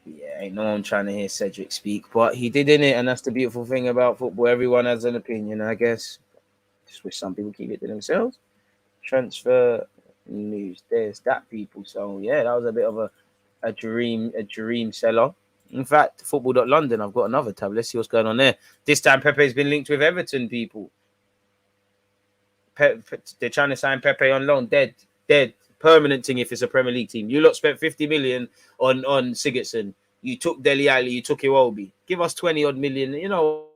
Speaker 4: Yeah, ain't no one trying to hear Cedric speak, but he did in it, and that's the beautiful thing about football. Everyone has an opinion, I guess. Just wish some people keep it to themselves. Transfer news. There's that, people. So yeah, that was a bit of a dream seller. In fact, football.london, I've got another tab. Let's see what's going on there. This time Pepe's been linked with Everton, people. They're trying to sign Pepe on loan. Dead. Permanent thing if it's a Premier League team. You lot spent 50 million on Sigurdsson. You took Dele Alli, you took Iwobi. Give us 20 odd million, you know.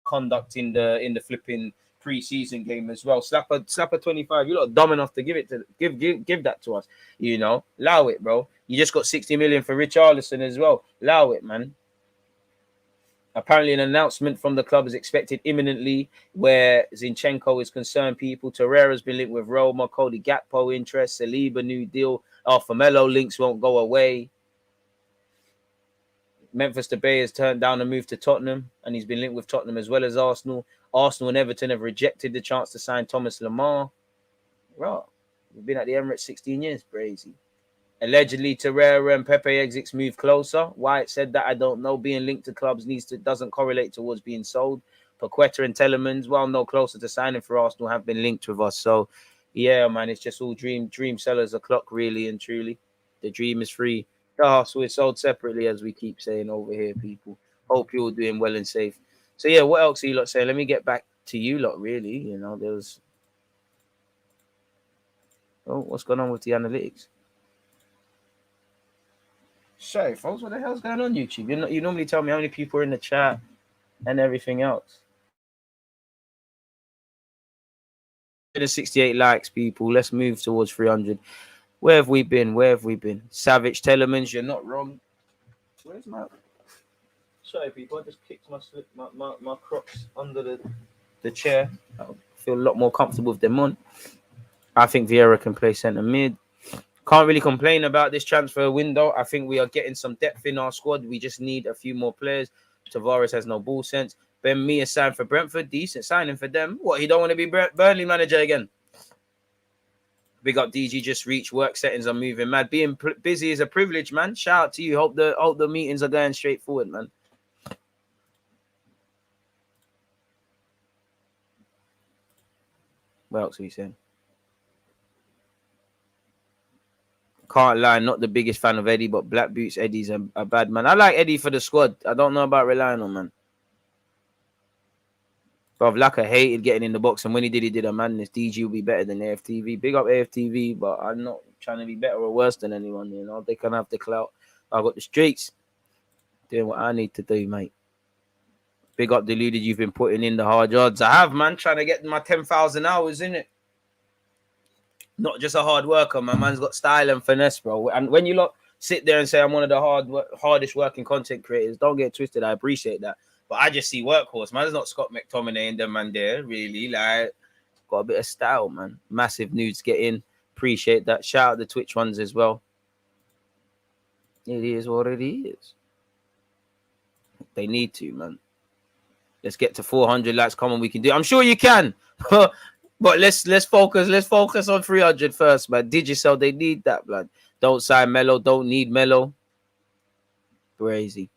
Speaker 4: Conduct in the flipping pre-season game as well. Slap a 25. You're not dumb enough to give that to us. You know, allow it, bro. You just got 60 million for Richarlison as well. Allow it, man. Apparently, an announcement from the club is expected imminently where Zinchenko is concerned. People, Torreira's been linked with Roma, Cody Gakpo interest, Saliba new deal. Alphamelo links won't go away. Memphis Depay has turned down a move to Tottenham, and he's been linked with Tottenham as well as Arsenal. Arsenal and Everton have rejected the chance to sign Thomas Lemar. Right. We've been at the Emirates 16 years. Crazy. Allegedly, Torreira and Pepe exits move closer. Why it said that, I don't know. Being linked to clubs doesn't correlate towards being sold. Paqueta and Telemans, while no closer to signing for Arsenal, have been linked with us. So, yeah, man, it's just all dream sellers o'clock, really and truly. The dream is free. So it's sold separately, as we keep saying over here, people. Hope you're all doing well and safe. So, yeah, what else are you lot saying? Let me get back to you lot, really. You know, there's... Oh, what's going on with the analytics? Sorry, folks, what the hell's going on YouTube? You normally tell me how many people are in the chat and everything else. 168 likes, people. Let's move towards 300. Where have we been? Savage Telemans, you're not wrong. Where's my... Sorry, people, I just kicked my Crocs under the chair. I feel a lot more comfortable with them on. I think Vieira can play centre mid. Can't really complain about this transfer window. I think we are getting some depth in our squad. We just need a few more players. Tavares has no ball sense. Ben Mee is signed for Brentford. Decent signing for them. What, he don't want to be Burnley manager again? Big up DG, just reached. Work settings are moving mad. Being busy is a privilege, man. Shout out to you. Hope the meetings are going straight forward, man. What else are you saying? Can't lie, not the biggest fan of Eddie, but Black Boots Eddie's a bad man. I like Eddie for the squad. I don't know about relying on, man. But Laka hated getting in the box, and when he did a madness. DG will be better than AFTV. Big up AFTV, but I'm not trying to be better or worse than anyone, you know. They can have the clout. I got the streets doing what I need to do, mate. Big up Deluded, you've been putting in the hard yards. I have, man, trying to get my 10,000 hours in it. Not just a hard worker, my man's got style and finesse, bro. And when you lot sit there and say I'm one of the hardest working content creators, don't get twisted. I appreciate that. But I just see workhorse, man. There's not Scott McTominay and them man there, really. Like, got a bit of style, man. Massive nudes get in. Appreciate that. Shout out the Twitch ones as well. It is what it is. They need to, man. Let's get to 400 likes. Come on, we can do it. I'm sure you can. But let's focus. Let's focus on 300 first, man. Digicel, they need that, blood. Don't sign Melo. Don't need Melo. Crazy.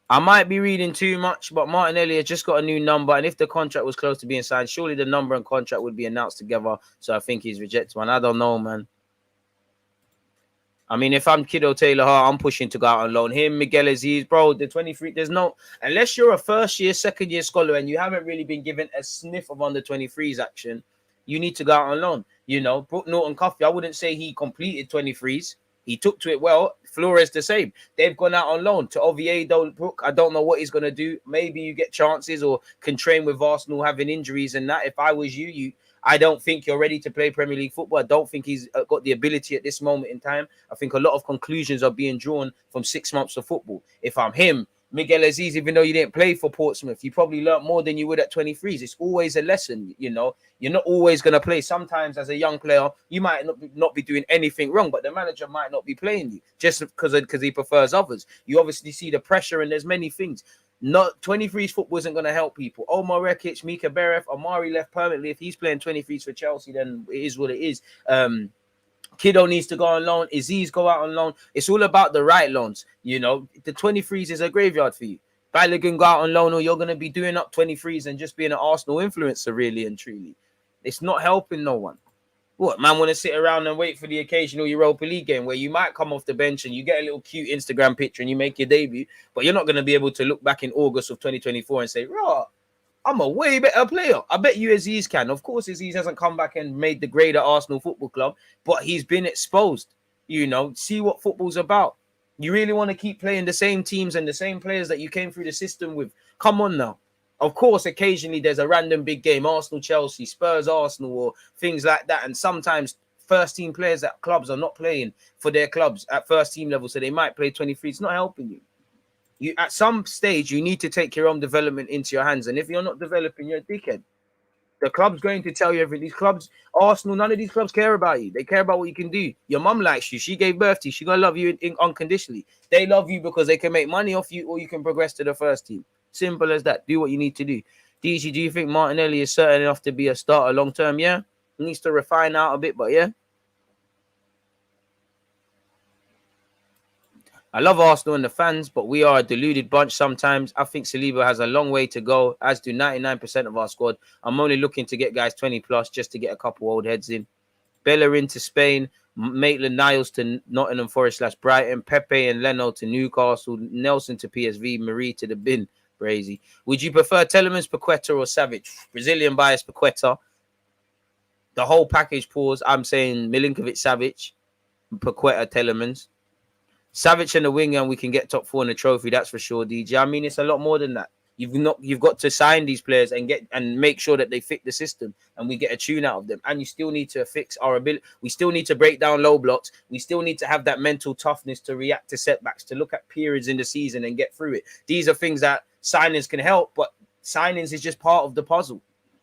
Speaker 4: I might be reading too much, but Martinelli has just got a new number, and if the contract was close to being signed, surely the number and contract would be announced together. So I think he's rejected one. I don't know, man. I mean, if I'm Kiddo Taylor Hart, I'm pushing to go out on loan. Him, Miguel Aziz, bro, the 23, there's no... Unless you're a first-year, second-year scholar and you haven't really been given a sniff of under 23s action, you need to go out on loan. You know, Brooke Norton-Cuffy, I wouldn't say he completed 23s. He took to it well. Flores the same. They've gone out on loan to Oviedo. Brook, I don't know what he's going to do. Maybe you get chances or can train with Arsenal having injuries and that. If I was you, I don't think you're ready to play Premier League football. I don't think he's got the ability at this moment in time. I think a lot of conclusions are being drawn from 6 months of football. If I'm him, Miguel Aziz, even though you didn't play for Portsmouth, you probably learnt more than you would at 23s. It's always a lesson, you know. You're not always going to play. Sometimes as a young player, you might not be doing anything wrong, but the manager might not be playing you just because he prefers others. You obviously see the pressure, and there's many things. Not 23s football isn't going to help people. Omar Rekic, Mika Beref, Amari left permanently. If he's playing 23s for Chelsea, then it is what it is. Kiddo needs to go on loan. Aziz go out on loan. It's all about the right loans. You know, the 23s is a graveyard for you. Balogun go out on loan, or you're going to be doing up 23s and just being an Arsenal influencer, really and truly. It's not helping no one. What, man, want to sit around and wait for the occasional Europa League game where you might come off the bench and you get a little cute Instagram picture and you make your debut, but you're not going to be able to look back in August of 2024 and say, raw, I'm a way better player. I bet you Aziz can. Of course, Aziz hasn't come back and made the grade at Arsenal Football Club, but he's been exposed. You know, see what football's about. You really want to keep playing the same teams and the same players that you came through the system with? Come on now. Of course, occasionally there's a random big game, Arsenal, Chelsea, Spurs, Arsenal, or things like that. And sometimes first-team players at clubs are not playing for their clubs at first-team level, so they might play 23. It's not helping you. You at some stage, you need to take your own development into your hands. And if you're not developing, you're a dickhead. The club's going to tell you everything. These clubs, Arsenal, none of these clubs care about you. They care about what you can do. Your mum likes you. She gave birth to you. She's going to love you unconditionally. They love you because they can make money off you, or you can progress to the first team. Simple as that. Do what you need to do. DG, do you think Martinelli is certain enough to be a starter long term? Yeah. He needs to refine out a bit, but yeah. I love Arsenal and the fans, but we are a deluded bunch sometimes. I think Saliba has a long way to go, as do 99% of our squad. I'm only looking to get guys 20 plus just to get a couple old heads in. Bellerin to Spain, Maitland-Niles to Nottingham Forest/Brighton, Pepe and Leno to Newcastle, Nelson to PSV, Marie to the bin. Crazy. Would you prefer Telemans, Paqueta, or Savic? Brazilian bias, Paqueta. The whole package pause. I'm saying Milinković-Savić, Paqueta, Telemans. Savic and the winger, and we can get top 4 in the trophy. That's for sure, DJ. I mean, it's a lot more than that. You've got to sign these players and make sure that they fit the system, and we get a tune out of them. And you still need to fix our ability. We still need to break down low blocks. We still need to have that mental toughness to react to setbacks, to look at periods in the season and get through it. These are things that signings can help, but signings is just part of the puzzle.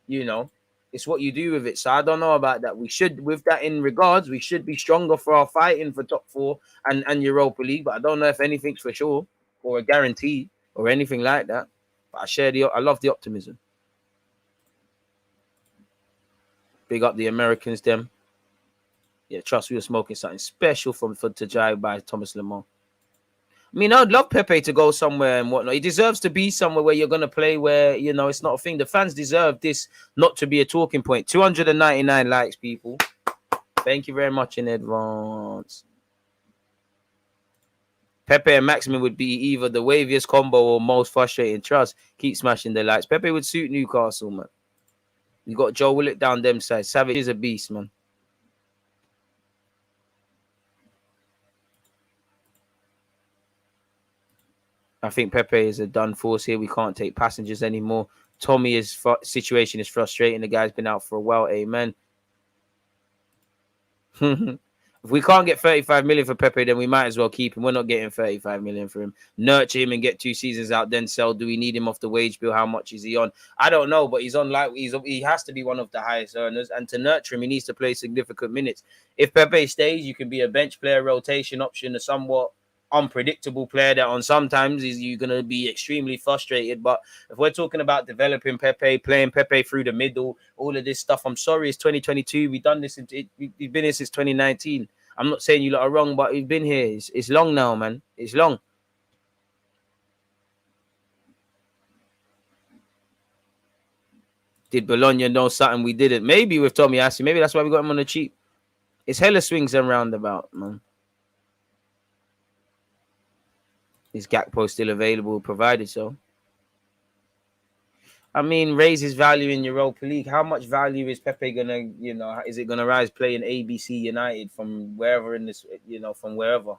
Speaker 4: You know, it's what you do with it. So I don't know about that. We should, with that in regards, we should be stronger for our fighting for top 4 and Europa League. But I don't know if anything's for sure or a guarantee or anything like that. But I love the optimism. Big up the Americans, them. Yeah, trust we were smoking something special for Tajai by Thomas Lemar. I mean, I'd love Pepe to go somewhere and whatnot. He deserves to be somewhere where you're going to play where, you know, it's not a thing. The fans deserve this not to be a talking point. 299 likes, people. Thank you very much in advance. Pepe and Maximin would be either the waviest combo or most frustrating. Trust. Keep smashing the lights. Pepe would suit Newcastle, man. You got Joe Willock down them side. Savage is a beast, man. I think Pepe is a done force here. We can't take passengers anymore. Tommy's situation is frustrating. The guy's been out for a while. Amen. If we can't get 35 million for Pepe, then we might as well keep him. We're not getting 35 million for him. Nurture him and get 2 seasons out, then sell. Do we need him off the wage bill? How much is he on? I don't know, but he's on like he has to be one of the highest earners. And to nurture him, he needs to play significant minutes. If Pepe stays, you can be a bench player, rotation option, a somewhat unpredictable player that on sometimes you're going to be extremely frustrated. But if we're talking about developing Pepe, playing Pepe through the middle, all of this stuff, I'm sorry, it's 2022. We've done this. We've been here since 2019. I'm not saying you lot are wrong, but we've been here. It's long now, man. It's long. Did Bologna know something we didn't? Maybe with Tomiyasu. Maybe that's why we got him on the cheap. It's hella swings and roundabout, man. Is Gakpo still available? Provided so. I mean, raise his value in Europa League. How much value is Pepe gonna, is it gonna rise playing ABC United from wherever in this, from wherever?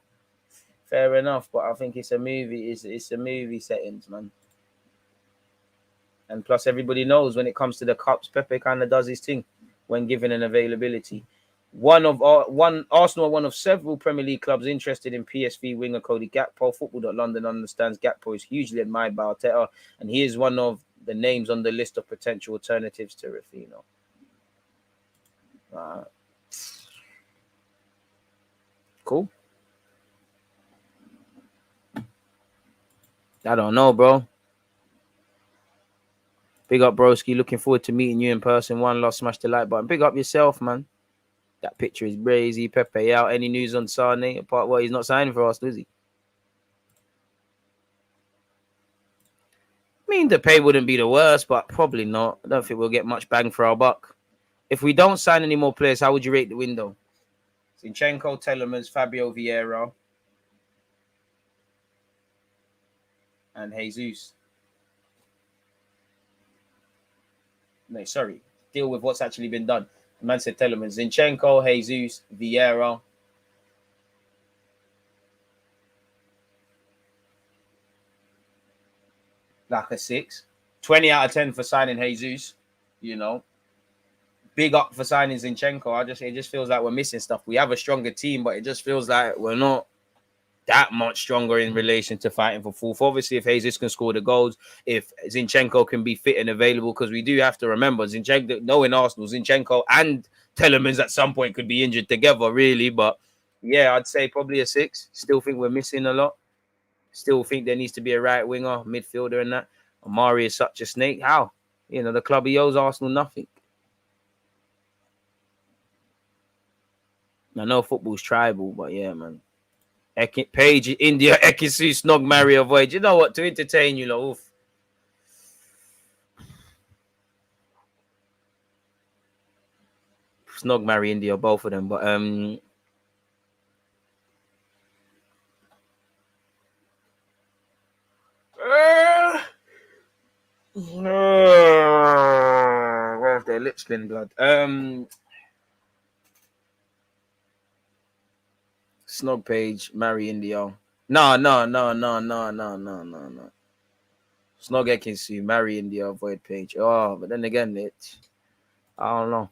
Speaker 4: Fair enough, but I think it's a movie. It's a movie settings, man. And plus, everybody knows when it comes to the cups, Pepe kind of does his thing when given an availability. Arsenal are one of several Premier League clubs interested in PSV winger Cody Gakpo. Football.London understands Gakpo is hugely admired by ARTETA, and he is one of the names on the list of potential alternatives to Rafinha. Cool. I don't know, bro. Big up, broski. Looking forward to meeting you in person. One last smash the like button. Big up yourself, man. That picture is brazy. Pepe out. Any news on Sane? Apart what, he's not signing for us, is he? I mean, the pay wouldn't be the worst, but probably not. I don't think we'll get much bang for our buck. If we don't sign any more players, how would you rate the window? Zinchenko, Telemans, Fabio Vieira, and Jesus. No, sorry. Deal with what's actually been done. The man said Telemans, Zinchenko, Jesus, Vieira. Like a 6. 20 out of 10 for signing Jesus. Big up for signing Zinchenko. It just feels like we're missing stuff. We have a stronger team, but it just feels like we're not that much stronger in relation to fighting for fourth. Obviously, if Jesus can score the goals, if Zinchenko can be fit and available, because we do have to remember Zinchenko, knowing Arsenal, Zinchenko and Telemans at some point could be injured together, really. But yeah, I'd say probably a 6. Still think we're missing a lot. Still think there needs to be a right winger, midfielder, and that. Amari is such a snake. How? The club he owes Arsenal nothing. I know football's tribal, but yeah, man. Page, India, Ekisu, Snog, Mario, Void. You know what? To entertain you, lot. Oof. Snog, Marry, India, both of them. But where have their lips been, blood? Snog Page, Marry India. No. Snog Ekinsu, Marry India, avoid Page. Oh, but then again, I don't know.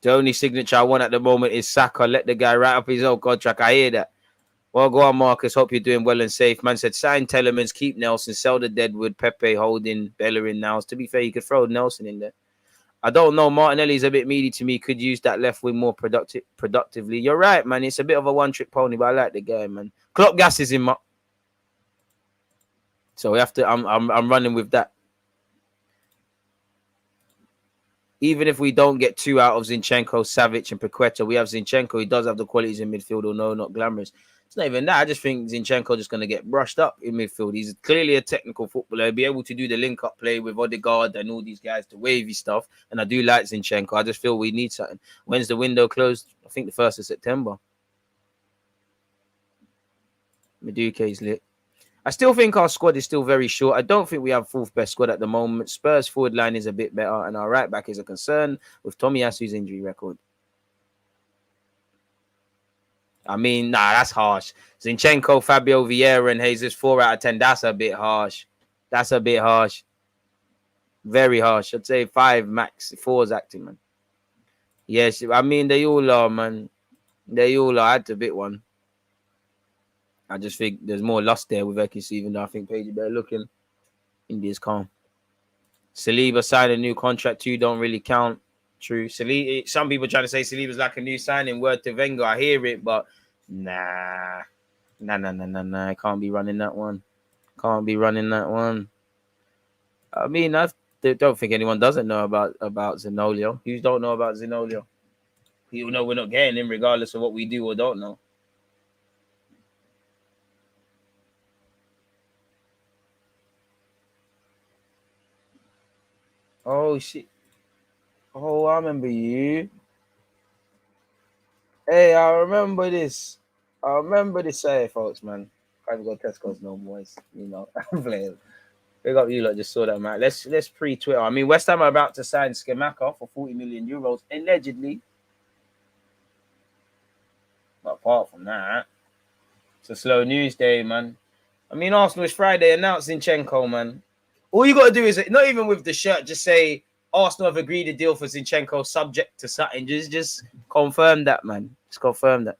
Speaker 4: The only signature I want at the moment is Saka. Let the guy write up his own contract. I hear that. Well, go on, Marcus. Hope you're doing well and safe. Man said, sign Telemans, keep Nelson, sell the Deadwood, Pepe holding Bellerin now. To be fair, you could throw Nelson in there. I don't know. Martinelli's a bit meaty to me. Could use that left wing more productively. You're right, man. It's a bit of a one-trick pony, but I like the guy, man. Klopp gasses him up. So we have to. I'm running with that. Even if we don't get 2 out of Zinchenko, Savic, and Paqueta, we have Zinchenko. He does have the qualities in midfield, or no, not glamorous. It's not even that. I just think Zinchenko just going to get brushed up in midfield. He's clearly a technical footballer. He'll be able to do the link-up play with Odegaard and all these guys, the wavy stuff. And I do like Zinchenko. I just feel we need something. When's the window closed? I think the 1st of September. Maduke's lit. I still think our squad is still very short. I don't think we have fourth best squad at the moment. Spurs forward line is a bit better, and our right back is a concern with Tomiyasu's injury record. I mean, nah, that's harsh. Zinchenko, Fabio Vieira, and Jesus 4 out of 10. That's a bit harsh. That's a bit harsh. Very harsh. I'd say 5 max. 4 is acting, man. Yes, I mean, they all are, man. They all are. I had to bit one. I just think there's more lust there with Ekis, even though I think Page is better looking. India's calm. Saliba signed a new contract too. Don't really count. True. Saliba, some people trying to say Saliba's like a new signing. Word to Wenger. I hear it, but nah. I can't be running that one. Can't be running that one. I mean, I don't think anyone doesn't know about Zaniolo. You don't know about Zaniolo. People know we're not getting him regardless of what we do or don't know. Oh, shit. Oh, I remember you. Hey, I remember this. Hey, folks, man. Can't go Tesco's no more. You know, I'm playing. Big up you lot, just saw that, man. Let's pre-Twitter. I mean, West Ham are about to sign Scamacca for 40 million euros, allegedly. But apart from that, it's a slow news day, man. I mean, Arsenal is Friday announced Zinchenko, man. All you got to do is, not even with the shirt, just say Arsenal have agreed a deal for Zinchenko subject to something. Just confirm that, man. Just confirm that.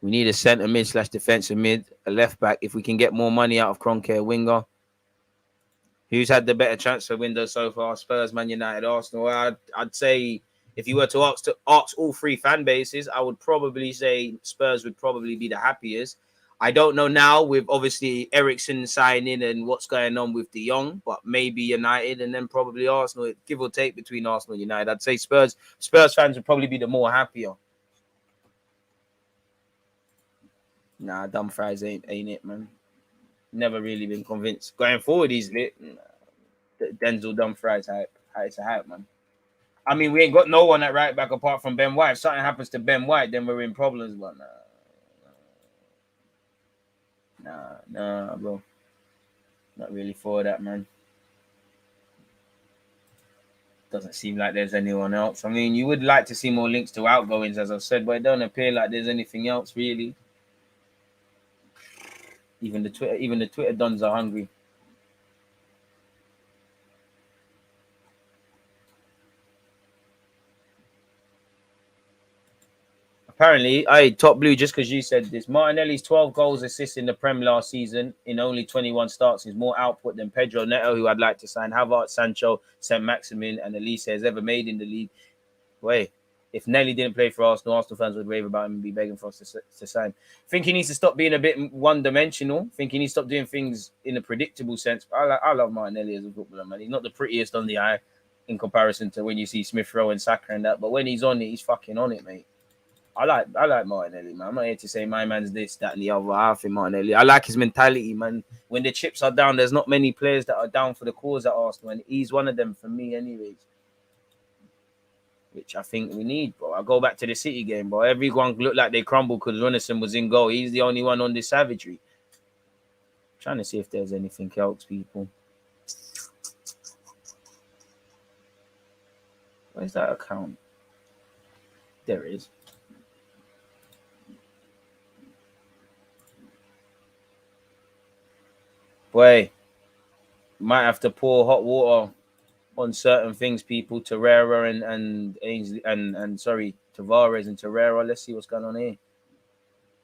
Speaker 4: We need a centre mid / defensive mid, a left back. If we can get more money out of Kroenke, a winger. Who's had the better transfer window so far? Spurs, Man United, Arsenal. I'd say if you were to ask all 3 fan bases, I would probably say Spurs would probably be the happiest. I don't know now with obviously Eriksen signing and what's going on with De Jong, but maybe United and then probably Arsenal. Give or take between Arsenal and United. I'd say Spurs fans would probably be the more happier. Nah, Dumfries ain't it, man. Never really been convinced. Going forward, he's lit. Denzel Dumfries hype. It's a hype, man. I mean, we ain't got no one at right back apart from Ben White. If something happens to Ben White, then we're in problems. But nah, bro. Not really for that, man. Doesn't seem like there's anyone else. I mean, you would like to see more links to outgoings, as I've said, but it don't appear like there's anything else, really. Even the Twitter dons are hungry. Apparently, Top Blue, just because you said this, Martinelli's 12 goals, assists in the Prem last season in only 21 starts is more output than Pedro Neto, who I'd like to sign, Havertz, Sancho, Saint-Maximin, and Elise has ever made in the league. Wait, if Nelly didn't play for Arsenal fans would rave about him and be begging for us to sign. Think he needs to stop being a bit one-dimensional. Think he needs to stop doing things in a predictable sense. I love Martinelli as a footballer, man. He's not the prettiest on the eye in comparison to when you see Smith Rowe and Saka and that, but when he's on it, he's fucking on it, mate. I like Martinelli, man. I'm not here to say my man's this, that, and the other. I think Martinelli. I like his mentality, man. When the chips are down, there's not many players that are down for the cause at Arsenal, and he's one of them for me, anyways. Which I think we need, bro. I go back to the City game, bro. Everyone looked like they crumbled because Runnison was in goal. He's the only one on this savagery. Trying to see if there's anything else, people. Where's that account? There it is. Boy, might have to pour hot water on certain things, people. Torreira and Ainsley and Tavares and Torreira. Let's see what's going on here.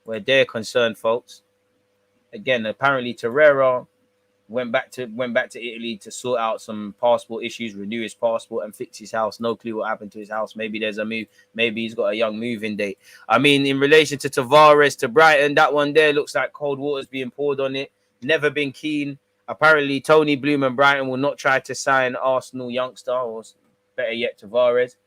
Speaker 4: Where they're concerned, folks. Again, apparently Torreira went back to Italy to sort out some passport issues, renew his passport, and fix his house. No clue what happened to his house. Maybe there's a move. Maybe he's got a young move-in date. I mean, in relation to Tavares to Brighton, that one there looks like cold water's being poured on it. Never been keen. Apparently, Tony Bloom and Brighton will not try to sign Arsenal youngster, or better yet, Tavares.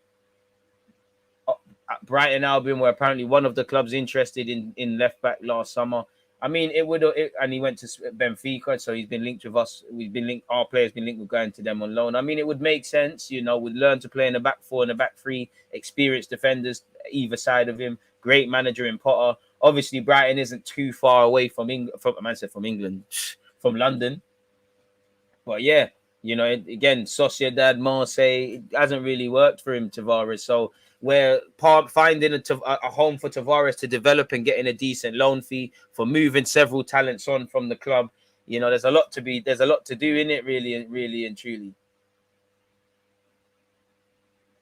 Speaker 4: Brighton Albion were apparently one of the clubs interested in left back last summer. I mean, it would, and he went to Benfica, so he's been linked with us. We've been linked. Our players been linked with going to them on loan. I mean, it would make sense, you know. Would learn to play in the back four and the back three, experienced defenders either side of him. Great manager in Potter. Obviously, Brighton isn't too far away from England. From England, from London. But yeah, you know, again, Sociedad, Marseille, it hasn't really worked for him, Tavares. So we're finding a home for Tavares to develop and getting a decent loan fee for moving several talents on from the club. You know, there's a lot to do in it, really and truly.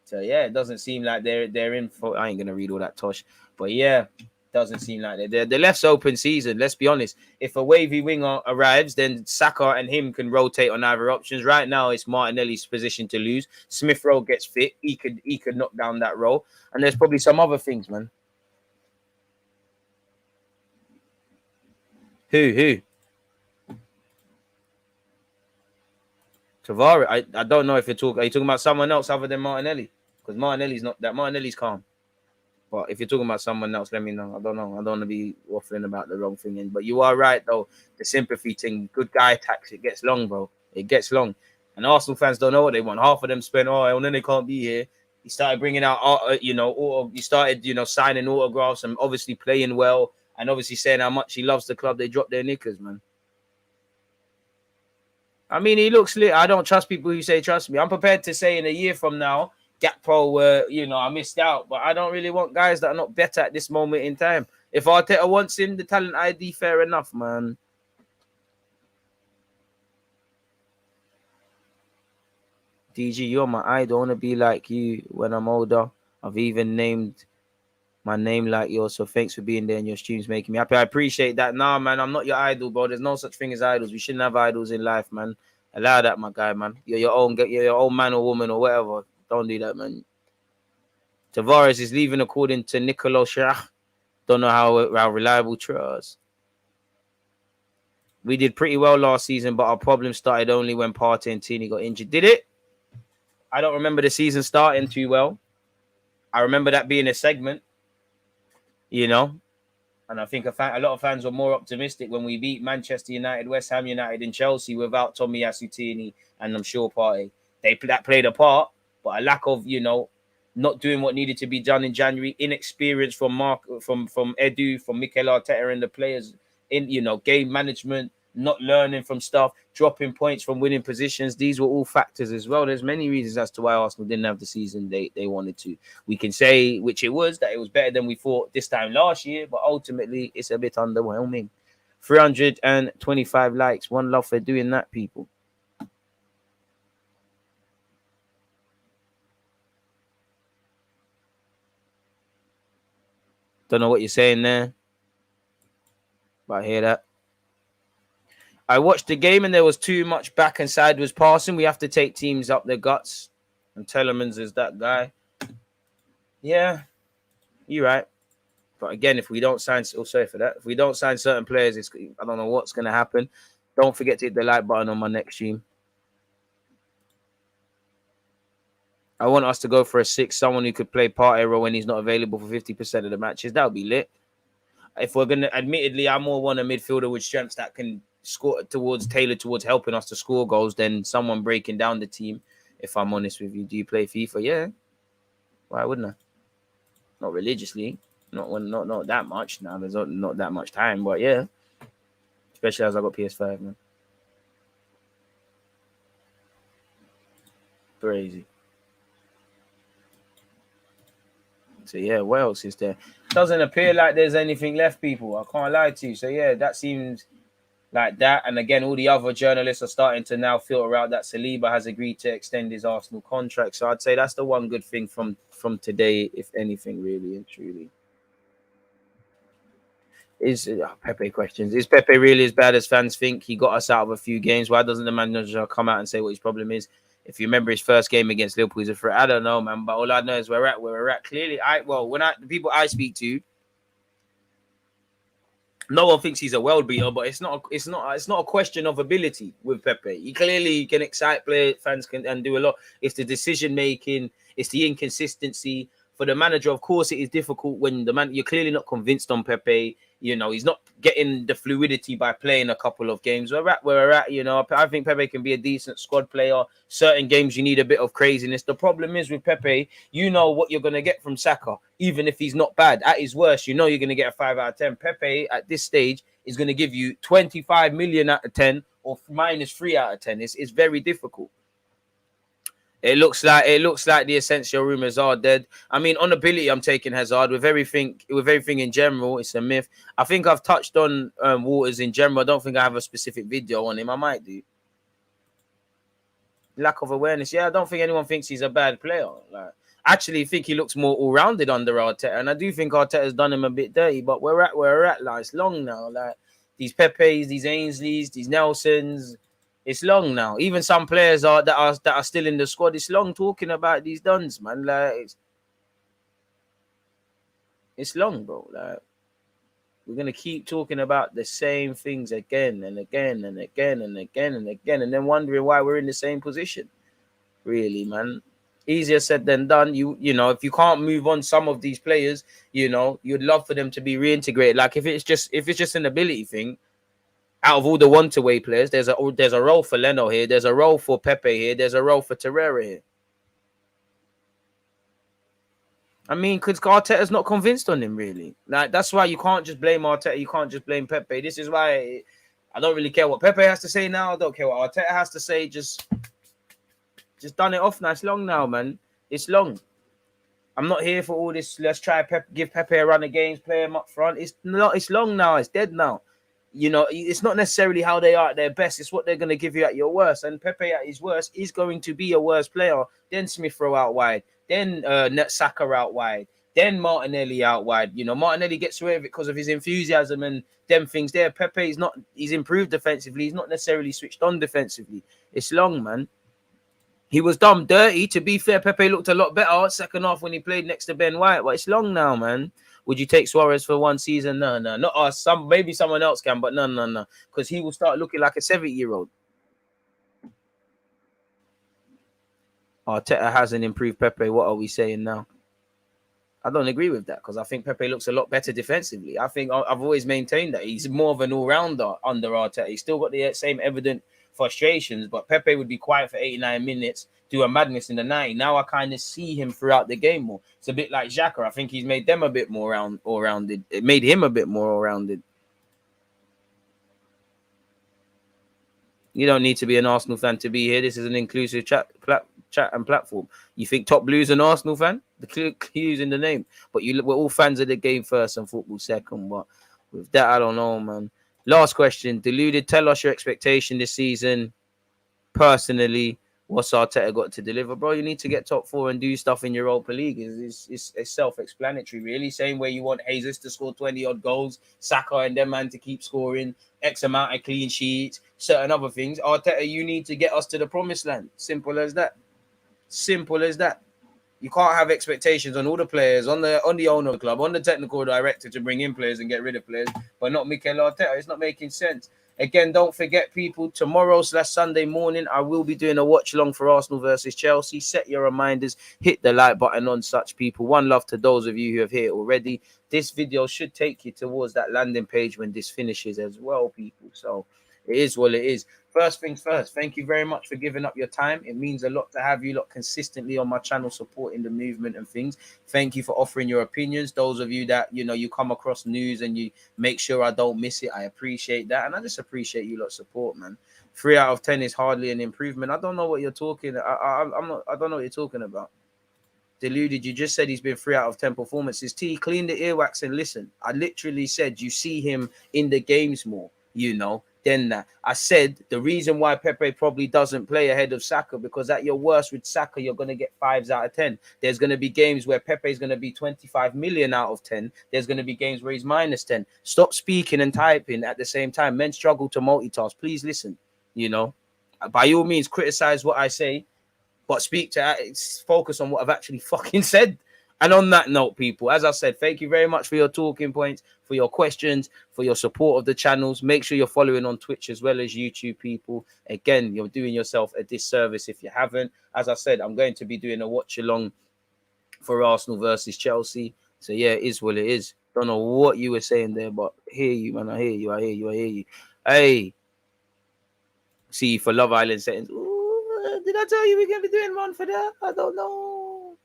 Speaker 4: So yeah, it doesn't seem like they're in for. I ain't gonna read all that tosh, but yeah, doesn't seem like they're the left's open season. Let's be honest. If a wavy winger arrives, then Saka and him can rotate on either options. Right now, it's Martinelli's position to lose. Smith Rowe gets fit. He could knock down that role. And there's probably some other things, man. Who? Tavares. I don't know if are you talking about someone else other than Martinelli? Because Martinelli's not that. Martinelli's calm. But if you're talking about someone else, let me know. I don't know. I don't want to be waffling about the wrong thing. But you are right, though. The sympathy thing, good guy tax, it gets long, bro. It gets long. And Arsenal fans don't know what they want. Half of them spend, and then they can't be here. He started bringing out, he started, signing autographs and obviously playing well and obviously saying how much he loves the club. They dropped their knickers, man. I mean, he looks lit. I don't trust people who say trust me. I'm prepared to say in a year from now, Gakpo, I missed out, but I don't really want guys that are not better at this moment in time. If Arteta wants him, the talent ID, fair enough, man. DG, you're my idol. I want to be like you when I'm older. I've even named my name like yours, so thanks for being there and your streams making me happy. I appreciate that. Nah, man, I'm not your idol, bro. There's no such thing as idols. We shouldn't have idols in life, man. Allow that, my guy, man. You're your own man or woman or whatever. Don't do that, man. Tavares is leaving according to Nicolo Schach. Don't know how reliable trust. We did pretty well last season, but our problem started only when Partey and Tini got injured. Did it? I don't remember the season starting too well. I remember that being a segment, and I think a lot of fans were more optimistic when we beat Manchester United, West Ham United, and Chelsea without TOMIYASU, Tini, and I'm sure Partey. That played a part. But a lack of, not doing what needed to be done in January, inexperience from Edu, from Mikel Arteta and the players in, game management, not learning from stuff, dropping points from winning positions. These were all factors as well. There's many reasons as to why Arsenal didn't have the season they wanted to. We can say, which it was, that it was better than we thought this time last year, but ultimately it's a bit underwhelming. 325 likes. One love for doing that, people. Don't know what you're saying there, but I hear that. I watched the game and there was too much back and sideways passing. We have to take teams up their guts. And Telemans is that guy. Yeah, you're right. But again, if we don't sign, sorry for that. If we don't sign certain players, I don't know what's going to happen. Don't forget to hit the like button on my next stream. I want us to go for a 6, someone who could play Partey role when he's not available for 50% of the matches. That would be lit. If we're going to, admittedly, I more want a midfielder with strengths that can score tailored towards helping us to score goals than someone breaking down the team, if I'm honest with you. Do you play FIFA? Yeah. Why wouldn't I? Not religiously. Not that much. Now there's not that much time, but yeah. Especially as I got PS5, man. Crazy. So yeah, what else is there? Doesn't appear like there's anything left, people. I can't lie to you. So yeah, that seems like that. And again, all the other journalists are starting to now filter out that Saliba has agreed to extend his Arsenal contract. So I'd say that's the one good thing from today, if anything, really and truly. Pepe questions. Is Pepe really as bad as fans think? He got us out of a few games. Why doesn't the manager come out and say what his problem is? If you remember his first game against Liverpool, he's a threat. I don't know, man. But all I know is where we're at. Clearly, the people I speak to, no one thinks he's a world beater. But it's not a question of ability with Pepe. He clearly can excite players, fans and do a lot. It's the decision making. It's the inconsistency. For the manager, of course, it is difficult when you're clearly not convinced on Pepe. You know, he's not getting the fluidity by playing a couple of games. We're at where we're at, you know. I think Pepe can be a decent squad player. Certain games you need a bit of craziness. The problem is with Pepe, you know what you're going to get from Saka, even if he's not bad. At his worst, you know you're going to get a 5 out of 10. Pepe, at this stage, is going to give you 25 million out of 10 or minus 3 out of 10. It's very difficult. It looks like the essential rumors are dead. I mean, on ability, I'm taking Hazard with everything in general. It's a myth. I think I've touched on Waters in general. I don't think I have a specific video on him. I might do. Lack of awareness. Yeah, I don't think anyone thinks he's a bad player. Like, actually, think he looks more all-rounded under Arteta, and I do think Arteta's done him a bit dirty. But we're at where we're at. Like, it's long now. Like these Pepes, these Ainsleys, these Nelsons. It's long now. Even some players that are still in the squad. It's long talking about these duns, man. Like it's long, bro. Like we're gonna keep talking about the same things again and again and again and again and again, and then wondering why we're in the same position. Really, man. Easier said than done. You know, if you can't move on some of these players, you know, you'd love for them to be reintegrated. Like if it's just an ability thing. Out of all the want-away players, there's a role for Leno here. There's a role for Pepe here. There's a role for Torreira here. I mean, because Arteta's not convinced on him, really. Like, that's why you can't just blame Arteta. You can't just blame Pepe. This is why I don't really care what Pepe has to say now. I don't care what Arteta has to say. Just done it off now. It's long now, man. It's long. I'm not here for all this. Let's try give Pepe a run of games, play him up front. It's long now. It's dead now. You know, it's not necessarily how they are at their best. It's what they're going to give you at your worst. And Pepe at his worst is going to be a worse player. Then Smith Rowe out wide. Then Saka out wide. Then Martinelli out wide. You know, Martinelli gets away with it because of his enthusiasm and them things there. Pepe is not. He's improved defensively. He's not necessarily switched on defensively. It's long, man. He was done dirty. To be fair, Pepe looked a lot better second half when he played next to Ben White. But it's long now, man. Would you take Suarez for one season? No, not us. Maybe someone else can, but no. Because he will start looking like a 70-year-old. Arteta hasn't improved Pepe. What are we saying now? I don't agree with that because I think Pepe looks a lot better defensively. I think I've always maintained that he's more of an all-rounder under Arteta. He's still got the same evident frustrations, but Pepe would be quiet for 89 minutes, do a madness in the 90. Now I kind of see him throughout the game more. It's a bit like Xhaka. I think he's made them a bit more all-rounded. It made him a bit more all-rounded. You don't need to be an Arsenal fan to be here. This is an inclusive chat and platform. You think Top Blue's an Arsenal fan? The clue's in the name. But we're all fans of the game first and football second. But with that, I don't know, man. Last question. Deluded, tell us your expectation this season. Personally, what's Arteta got to deliver? Bro, you need to get top 4 and do stuff in your Europa League. It's self-explanatory, really. Same way you want Jesus to score 20-odd goals, Saka and them man to keep scoring, X amount of clean sheets, certain other things. Arteta, you need to get us to the promised land. Simple as that. Simple as that. You can't have expectations on all the players, on the owner of the club, on the technical director to bring in players and get rid of players, but not Mikel Arteta. It's not making sense. Again, don't forget, people, tomorrow/Sunday morning, I will be doing a watch-along for Arsenal versus Chelsea. Set your reminders. Hit the like button on such people. One love to those of you who have hit it already. This video should take you towards that landing page when this finishes as well, people. So it is what it is. First things first, thank you very much for giving up your time. It means a lot to have you lot consistently on my channel supporting the movement and things. Thank you for offering your opinions. Those of you that, you know, you come across news and you make sure I don't miss it. I appreciate that. And I just appreciate you lot support, man. 3 out of 10 is hardly an improvement. I don't know what you're talking. I don't know what you're talking about. Deluded, you just said he's been 3 out of 10 performances. T, clean the earwax and listen. I literally said you see him in the games more, you know. Then that I said the reason why Pepe probably doesn't play ahead of Saka, because at your worst with Saka, you're going to get 5s out of 10. There's going to be games where Pepe is going to be 25 million out of 10. There's going to be games where he's minus 10. Stop speaking and typing at the same time. Men struggle to multitask. Please listen. You know, by all means, criticize what I say, but focus on what I've actually fucking said. And on that note, people, as I said, thank you very much for your talking points, for your questions, for your support of the channels. Make sure you're following on Twitch as well as YouTube, people. Again, you're doing yourself a disservice if you haven't. As I said, I'm going to be doing a watch along for Arsenal versus Chelsea. So, yeah, it is what it is. Don't know what you were saying there, but I hear you, man. I hear you. Hey, see for Love Island settings. Ooh, did I tell you we're gonna be doing one for that? I don't know.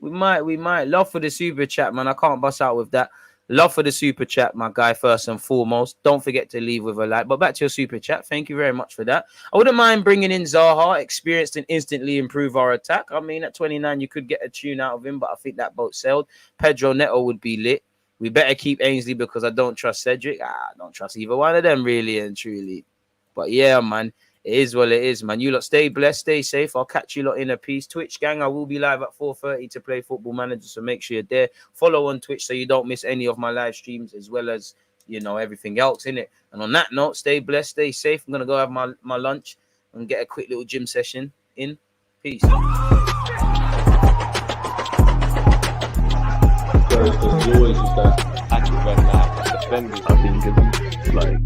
Speaker 4: We might. Love for the super chat, man. I can't bust out with that. Love for the super chat, my guy, first and foremost. Don't forget to leave with a like. But back to your super chat. Thank you very much for that. I wouldn't mind bringing in Zaha, experienced and instantly improve our attack. I mean, at 29, you could get a tune out of him, but I think that boat sailed. Pedro Neto would be lit. We better keep Ainsley because I don't trust Cedric. I don't trust either one of them, really and truly. But yeah, man. It is what it is, man. You lot stay blessed, stay safe. I'll catch you lot in a piece. Twitch gang, I will be live at 4:30 to play Football Manager, so make sure you're there. Follow on Twitch so you don't miss any of my live streams as well as, you know, everything else in it. And on that note, stay blessed, stay safe. I'm going to go have my lunch and get a quick little gym session in. Peace.
Speaker 3: There's always just that active red flag, defending. I think it's like